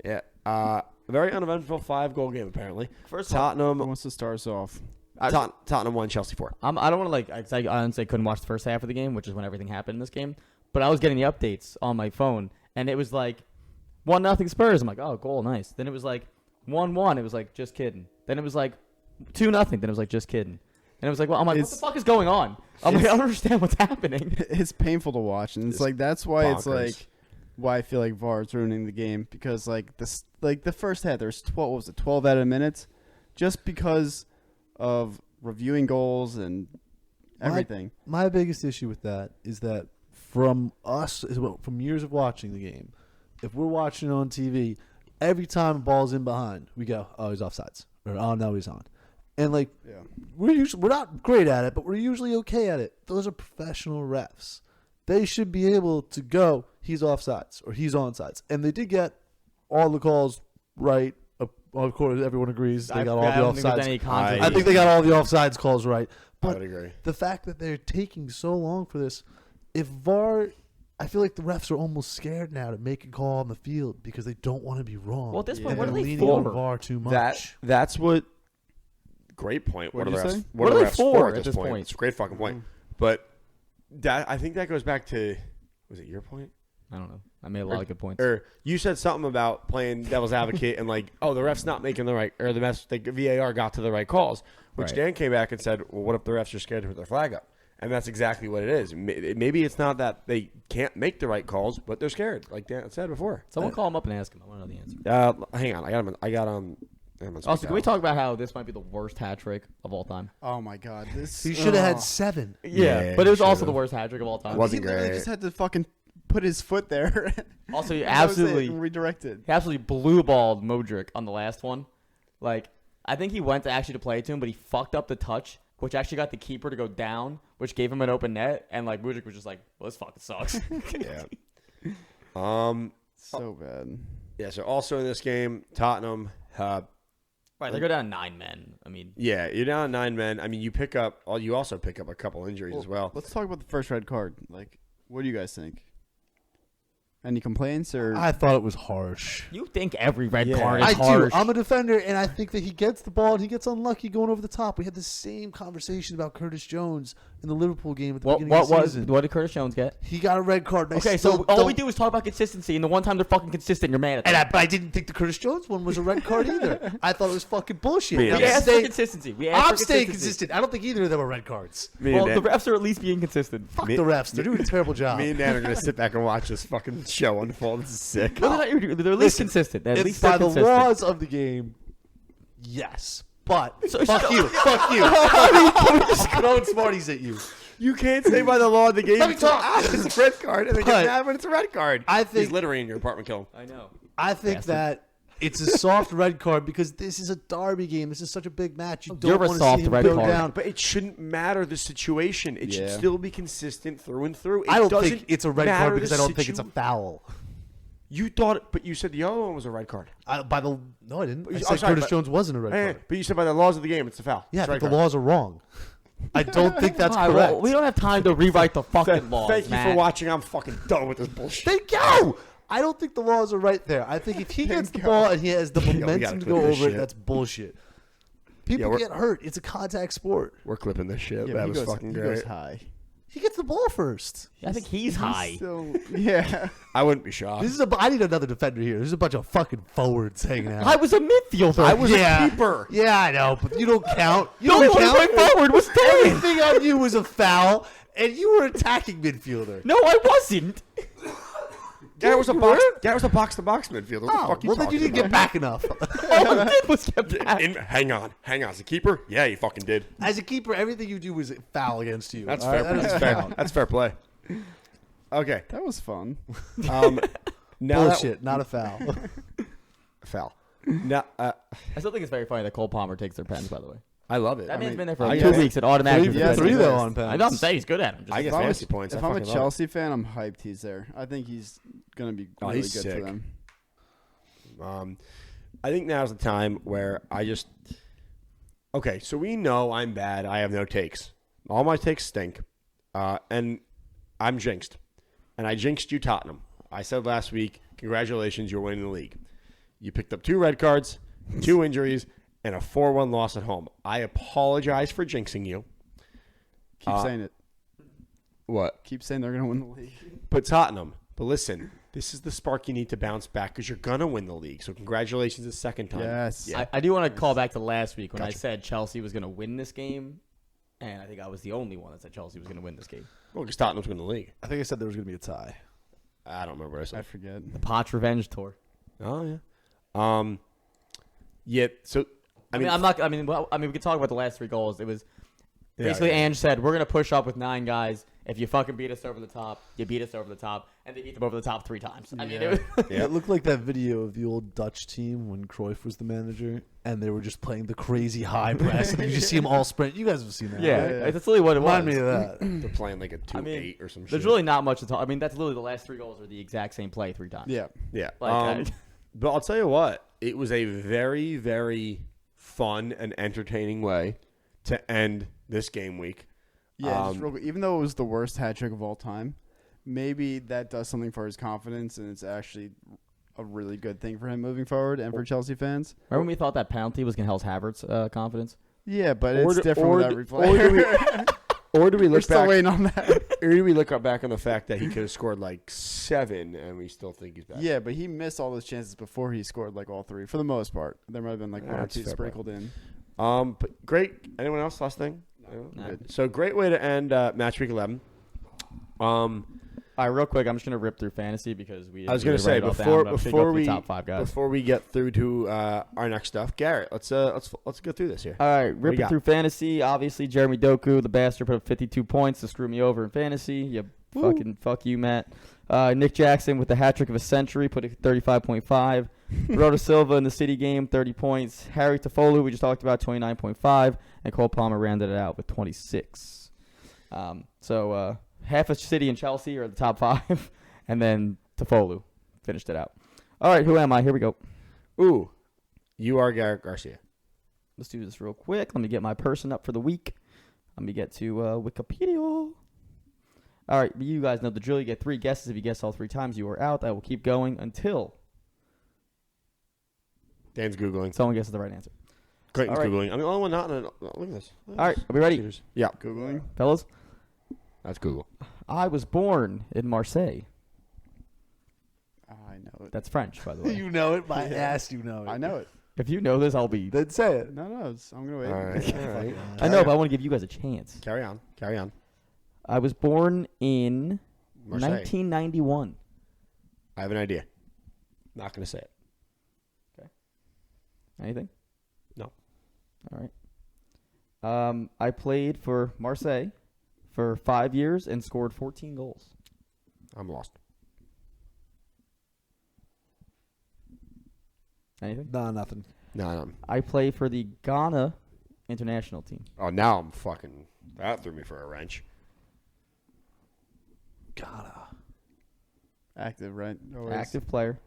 Yeah. A very uneventful 5-goal game, apparently. First, Tottenham. Who wants to start us off? Tottenham won, Chelsea 4. I don't want to I honestly couldn't watch the first half of the game, which is when everything happened in this game. But I was getting the updates on my phone, and it was like 1-0 Spurs. I'm like, oh, goal, nice. Then it was like 1-1. It was like, just kidding. Then it was like 2-0. Then it was like, just kidding. And it was like, well, I'm like, what the fuck is going on? I'm like, I don't understand what's happening. It's painful to watch, and it's like that's why bonkers. It's like why I feel like VAR is ruining the game because like this, like the first half, there's 12 added minutes, just because of reviewing goals and everything. My biggest issue with that is that from years of watching the game, if we're watching it on TV, every time the ball's in behind, we go, oh, he's offsides, or oh, no, he's on. And like, we're not great at it, but we're usually okay at it. Those are professional refs. They should be able to go, he's offsides or he's onsides. And they did get all the calls right. Of course, everyone agrees they got all the offsides. I think they got all the offsides calls right. But I would agree. The fact that they're taking so long for this, if VAR, I feel like the refs are almost scared now to make a call on the field because they don't want to be wrong. Well, at this point, what are they're they leaning for? on VAR too much. That's what. Great point. What are did the you refs? say? What are they for at this point? It's a great fucking point. But I think that goes back to, was it your point? I don't know. I made a lot of good points. Or you said something about playing devil's advocate and like, oh, the ref's not making the right, or the VAR got to the right calls. Which Dan came back and said, well, what if the refs are scared to put their flag up? And that's exactly what it is. Maybe it's not that they can't make the right calls, but they're scared, like Dan said before. Someone call him up and ask him. I want to know the answer. Hang on. I got Also, can we talk about how this might be the worst hat trick of all time? Oh my god, this He should have had 7. Yeah, but it was also the worst hat trick of all time. Wasn't He literally great. just had to fucking put his foot there. Also, he That was it, absolutely and redirected. He absolutely blue balled Modric on the last one. Like, I think he went to actually to play it to him, but he fucked up the touch, which actually got the keeper to go down, which gave him an open net. And like Modric was just like, well, this fucking sucks. Yeah. So bad. Yeah. So also in this game, Tottenham. Right, they go down 9 men. I mean, Yeah, you're down 9 men. I mean, you also pick up a couple injuries as well. Let's talk about the first red card. Like, what do you guys think? Any complaints or? I thought it was harsh. you think every red Yeah. card is I harsh. do. I'm a defender, and I think that he gets the ball and he gets unlucky going over the top. We had the same conversation about Curtis Jones in the Liverpool game at the beginning of the season. What did Curtis Jones get? He got a red card. And I Okay, still so all we don't- do is talk about consistency, and the one time they're fucking consistent, you're mad at them. but I didn't think the Curtis Jones one was a red card either. I thought it was fucking bullshit. Me I'm we asked for staying- consistency. I'm staying consistent. I don't think either of them are red cards. Me Well, and the refs are at least being consistent. Fuck Me- the refs. They're doing a terrible job. Me and Dan are gonna sit back and watch this fucking show unfold. This is sick. Well, they're at least consistent. At It's least by they're the consistent. laws of the game, yes. But So fuck shut you. up. Fuck you. I'm throwing smarties at you. You can't say by the law of the game. Let me talk. It's a red card, and they But get mad when it's a red card. I He's think littering in your apartment. Kill him. I know. I think Bastard. that it's a soft red card because this is a derby game. This is such a big match. You You're don't a want to soft see him red go card. down. But it shouldn't matter the situation. It should Yeah. still be consistent through and through. It I don't doesn't think it's a red matter card because the I don't think it's a situ- foul. You thought it, but you said the other one was a red card. No, I didn't. I Oh, said sorry, Curtis but- Jones wasn't a red card. But you said by the laws of the game, it's a foul. Yeah, It's a but red the card. laws are wrong. I don't think that's All right, correct. well, we don't have time to rewrite the fucking laws, Thank you Matt. for watching. I'm fucking done with this bullshit. Thank you. I don't think the laws are right there. I think if he gets the ball and he has the we momentum gotta to clip go this over it, shit. that's bullshit. People we're- get hurt. It's a contact sport. We're clipping this shit. Yeah, that he was goes, fucking he great. goes high. He gets the ball first. I think he's high. So yeah. I wouldn't be shocked. I need another defender here. There's a bunch of fucking forwards hanging out. I was a midfielder. I was Yeah. a keeper. Yeah, I know, but you don't count. You The only don't one who count. went forward was Dan. Everything on you was a foul, and you were attacking midfielder. No, I wasn't. That was a box. That was a box-to-box midfielder. What the Oh, fuck you well, then you talking didn't get about? back enough. All I did was get back. Hang on. As a keeper, yeah, you fucking did. As a keeper, everything you do was a foul against you. That's All fair. right? That That's doesn't fair. count. That's fair play. Okay. That was fun. Now Bullshit, not a foul. foul. Now, I still think it's very funny that Cole Palmer takes their pens, by the way. I love it. That man's mean, been there for I 2 get- weeks. It automatically. Yeah, Three that's though the on best. I know. I'm pens. saying he's good at him. I get If I'm a- fantasy points. If I I'm a fucking love it. Chelsea fan, I'm hyped he's there. I think he's gonna be Oh, really he's good sick. for them. I think now's the time where I just. Okay, so we know I'm bad. I have no takes. All my takes stink, and I'm jinxed. And I jinxed you, Tottenham. I said last week, congratulations, you're winning the league. You picked up 2 red cards, 2 injuries, and a 4-1 loss at home. I apologize for jinxing you. Keep saying it. What? Keep saying they're gonna win the league. But Tottenham. But listen, this is the spark you need to bounce back because you're gonna win the league. So congratulations a second time. Yes. Yeah. I do want to call back to last week when I Gotcha. said Chelsea was going to win this game, and I think I was the only one that said Chelsea was going to win this game. Well, because Tottenham's winning the league. I think I said there was going to be a tie. I don't remember what I I said. forget. The Potts revenge tour. Oh yeah. Yeah. So I mean, I'm not. I mean, we could talk about the last 3 goals. It was basically yeah. Ange said, "We're going to push up with 9 guys. If you fucking beat us over the top, you beat us over the top, and they beat them over the top 3 times." I mean, it was, Yeah. It looked like that video of the old Dutch team when Cruyff was the manager, and they were just playing the crazy high press, and you just see them all sprint. You guys have seen that, yeah, right? that's really what it was. Remind me of that. They're playing like a 2-8 I mean, or some shit. There's really not much to talk. I mean, that's literally the last 3 goals are the exact same play 3 times. Yeah. Yeah. Like, But I'll tell you what, it was a very, very fun and entertaining way to end this game week. Yeah, just real quick, even though it was the worst hat trick of all time, maybe that does something for his confidence, and it's actually a really good thing for him moving forward and for Chelsea fans. Remember when we thought that penalty was going to help Havertz's confidence? Yeah, but Or it's do- different or with do- every player. Or do we We're look still back? waiting on that. Or do we look back on the fact that he could have scored like 7, and we still think he's back? Yeah, but he missed all those chances before he scored like all 3 for the most part. There might have been like 1 or That's 2 fair sprinkled in. But great. Anyone else? Last thing. No. Good. So great way to end match week 11. All right, real quick, I'm just going to rip through fantasy because we. I was going to say before we get through to our next stuff, Garrett, let's go through this here. All right, you ripping got? through fantasy. Obviously, Jeremy Doku, the bastard, put up 52 points to screw me over in fantasy. You fucking fuck you, Matt. Nick Jackson with the hat trick of a century, put it 35.5. Rhoda Silva in the City game, 30 points. Harry Toffolo, we just talked about, 29.5, and Cole Palmer rounded it out with 26. So half of City and Chelsea are the top 5, and then Toffolo finished it out. All right, who am I? Here we go. Ooh, you are Garrett Garcia. Let's do this real quick. Let me get my person up for the week. Let me get to Wikipedia. All right, you guys know the drill. You get 3 guesses. If you guess all 3 times, you are out. I will keep going until Dan's Googling. someone guesses the right answer. Clayton's All right. Googling. I'm the only one not in it. Look at this. All right, are we ready? Yeah. Googling. Fellas? That's Google. I was born in Marseille. I know it. That's French, by the way. You know it. My Yeah. ass, you know it. I know it. If you know this, I'll be... Then say it. No, I'm going to wait. All right. All right. I know, but I want to give you guys a chance. Carry on. Carry on. I was born in Marseille. 1991. I have an idea. Not going to say it. Anything? No. All right. I played for Marseille for 5 years and scored 14 goals. I'm lost. Anything? Nah, nothing. No. I play for the Ghana international team. Oh, now I'm fucking... That threw me for a wrench. Gotta. Active, right? Always. Active player.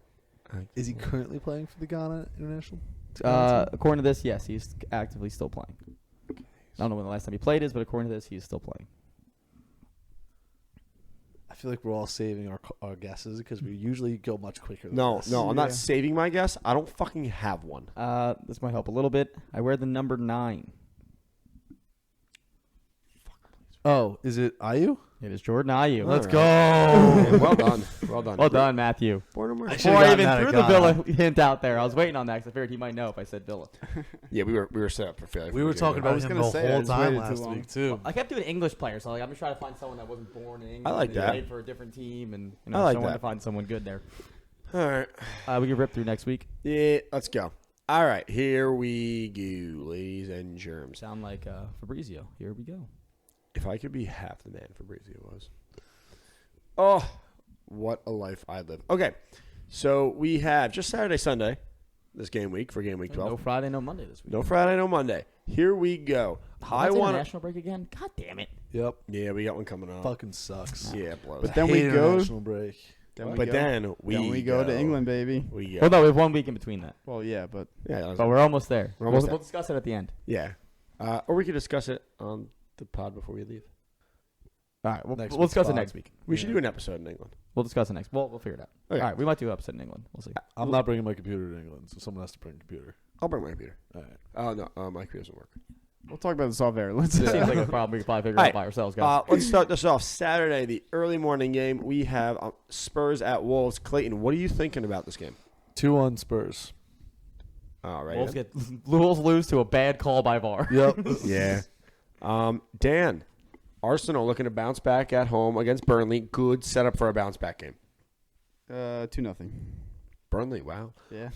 Is he currently playing for the Ghana international? According to this, yes, he's actively still playing. I don't know when the last time he played is, but according to this, he's still playing. I feel like we're all saving our guesses because we usually go much quicker than No, this. no, I'm Yeah. not saving my guess. I don't fucking have one. This might help a little bit. I wear the number 9. Oh, is it Ayu? It is Jordan Ayew. Let's right. go. Yeah, well done. Well done. Well done, Matthew. Born in Marseille. should've Before I gotten even that at threw the Ghana. Villa hint out there, I was waiting on that because I figured he might know if I said Villa. Yeah, we were set up for failure. We were talking I about was him gonna the say, I whole just time waited too last long. week, too. I kept doing English players, so I'm just trying to find someone that wasn't born in England. I like and that. Played for a different team, and I like so I wanted that. to find someone good there. All right. We can rip through next week. Yeah, let's go. All right, here we go, ladies and germs. Sound like Fabrizio. Here we go. If I could be half the man Fabrizio was. Oh, what a life I live. Okay, so we have just Saturday, Sunday, this game week for game week 12. No Friday, no Monday this week. No Friday, no Monday. Here we go. I That's want international break again. God damn it! Yep. Yeah, we got one coming up. Fucking sucks. Yeah, it blows. But then Hate we go. international break. Then But go, then we go to England, baby. We go. Well, no, we have 1 week in between that, Well, yeah, but Yeah, but we're almost there. We're almost we'll there. discuss it at the end. yeah. Or we could discuss it on the pod before we leave. All right, we'll Next discuss week's it pod. next week. We should do an episode in England. We'll discuss it next. We'll figure it out. Okay. All right, we might do an episode in England. We'll see. I'm not bringing my computer to England, so someone has to bring a computer. I'll bring my computer. All right. Oh, no. My computer doesn't work. we'll talk about this off air. Let's. Seems like a problem we can probably figure All out right. by ourselves, guys. Let's start this off. Saturday, the early morning game. We have Spurs at Wolves. Clayton, what are you thinking about this game? 2-1 Spurs. All right. Wolves lose to a bad call by VAR. Yep. Yeah. Dan, Arsenal looking to bounce back at home against Burnley. Good setup for a bounce back game. 2-0. Burnley, wow. Yeah.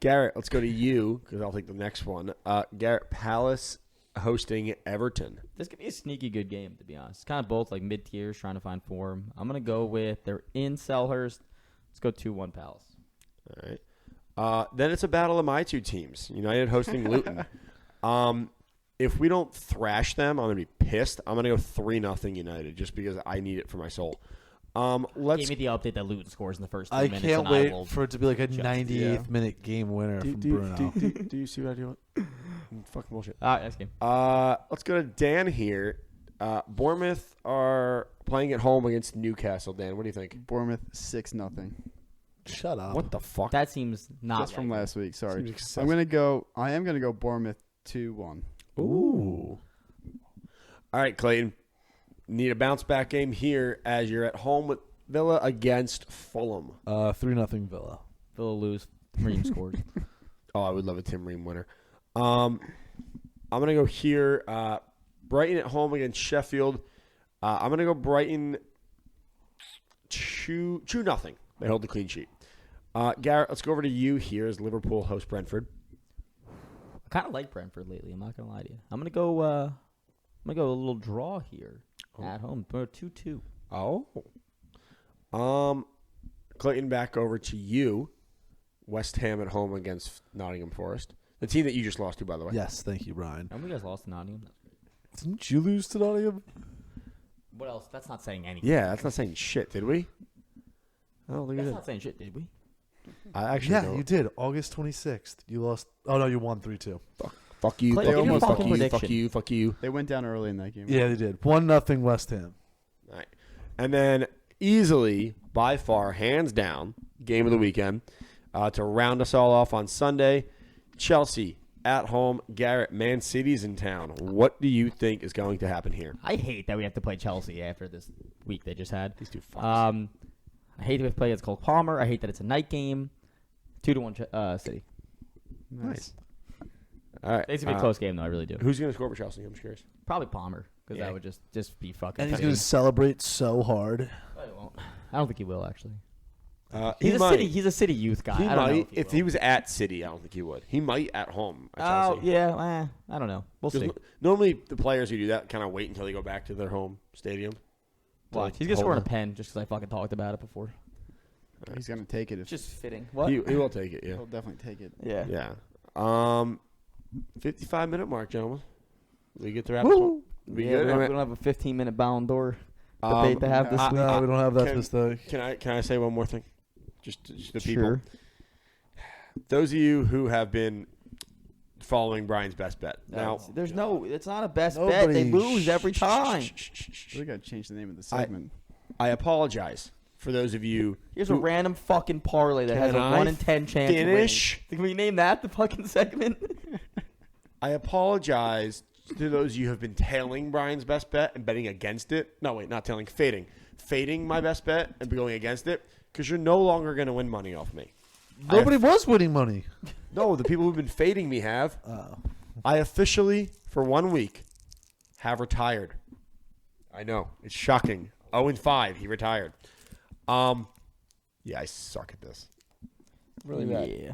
Garrett, let's go to you because I'll take the next one. Garrett, Palace hosting Everton. This could be a sneaky good game, to be honest. It's kind of both like mid-tiers trying to find form. I'm going to go with they're in Selhurst. Let's go 2-1 Palace. All right. Then it's a battle of my two teams. United hosting Luton. If we don't thrash them, I'm going to be pissed. I'm going to go 3-0 United just because I need it for my soul. Let's Give me the update that Luton scores in the first 2 I minutes. can't and wait I will for it to be like a Just- 98th minute game winner from Bruno. Do you see what I do? Fucking bullshit. All right, next game. Let's go to Dan here. Bournemouth are playing at home against Newcastle. Dan, what do you think? Bournemouth 6-0. Shut up. What the fuck? That seems not That's from likely. last week. Sorry. Seems excessive. I am gonna go Bournemouth 2-1. Ooh. All right, Clayton. Need a bounce back game here as you're at home with Villa against Fulham. 3-0 Villa. Villa lose. Ream scores. Oh, I would love a Tim Ream winner. I'm going to go here. Brighton at home against Sheffield. I'm going to go Brighton 2-0. They hold the clean sheet. Garrett, let's go over to you here as Liverpool host Brentford. I kind of like Brentford lately. I'm not gonna lie to you. I'm gonna go a little draw here at home. 2-2. Oh. Clayton, back over to you. West Ham at home against Nottingham Forest. The team that you just lost to, by the way. Yes, thank you, Brian. And we guys lost to Nottingham. That's great. Didn't you lose to Nottingham? What else? That's not saying anything. Yeah, that's not saying shit, did we? I don't think That's we did. not saying shit, did we? I actually Yeah, don't. you did. August 26th. You lost. Oh no, you won 3-2. Fuck you. Clay, Fuck give me you. a Fuck fucking you. Fuck prediction. you. Fuck you. They went down early in that game. Yeah, they did. 1-0 West Ham. All right. And then easily, by far, hands down, game of the weekend to round us all off on Sunday. Chelsea at home. Garrett, Man City's in town. What do you think is going to happen here? I hate that we have to play Chelsea after this week they just had. These two fucks. I hate that we have to play against Cole Palmer. I hate that it's a night game. 2-1 City. Nice. All right. It's gonna be a close game though. I really do. Who's going to score for Chelsea? I'm just curious. Probably Palmer because Yeah. that would just be fucking. And he's fitting. going to celebrate so hard. I won't. I don't think he will actually. He He's a might. city. He's a city youth guy. He I don't know might. if If will. he was at City, I don't think he would. He might at home. At Oh Chelsea. yeah. I don't know. We'll 'Cause see. normally the players who do that kind of wait until they go back to their home stadium. to, Watch. like, He's gonna hold score in a them. pen just because I fucking talked about it before. He's gonna take it. It's If just fitting. What? He will take it. Yeah. he'll definitely take it. yeah. Yeah. 55-minute mark, gentlemen. We get to wrap this one. We Yeah, good? we All don't, right. we don't have a 15-minute Ballon d'Or debate to have this I- week. No, we don't have that Can- mistake. Can I say one more thing? Just the people. Sure. Those of you who have been following Brian's best bet. Now, There's no. It's not a best bet. They Nobody- lose every time. We gotta change the name of the segment. I apologize for those of you. Here's a who- random fucking parlay that has Can a I 1 in 10 chance. of finish? winning. Can we name that the fucking segment? I apologize to those of you who have been tailing Brian's best bet and betting against it. No, wait, not tailing, fading. Fading my best bet and going against it because you're no longer going to win money off me. Nobody was winning money. No, the people who've been fading me have. Oh. I officially, for 1 week, have retired. I know. It's shocking. 0-5, he retired. Yeah, I suck at this. Really bad. Yeah.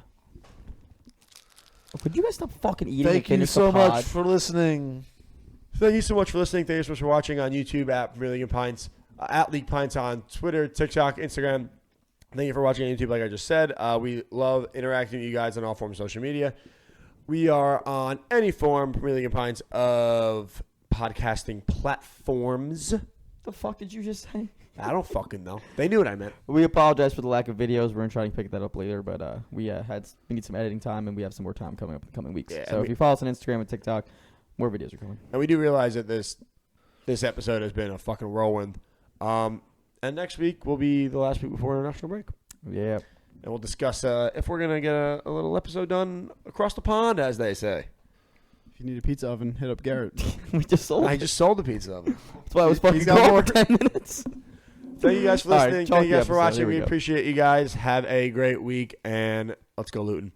Could you guys stop fucking eating and Thank you finish so the pod? much for listening. Thank you so much for listening. Thank you so much for watching on YouTube at Premier League and Pints, at League Pints on Twitter, TikTok, Instagram. Thank you for watching on YouTube, like I just said. We love interacting with you guys on all forms of social media. We are on any form, Premier League and Pints, of podcasting platforms. The fuck did you just say? I don't fucking know. They knew what I meant. We apologize for the lack of videos. We're gonna try to pick that up later, but we need some editing time, and we have some more time coming up in the coming weeks. Yeah, so if you follow us on Instagram and TikTok, more videos are coming. And we do realize that this episode has been a fucking whirlwind. And next week will be the last week before international break. Yeah. And we'll discuss if we're going to get a little episode done across the pond, as they say. If you need a pizza oven, hit up Garrett. We just sold I it. just sold the pizza oven. That's why I was fucking He's got gone more. for 10 minutes. Thank you guys for All right, listening. chalky Thank you guys for episode. watching. Here we We go. appreciate you guys. Have a great week, and let's go Luton.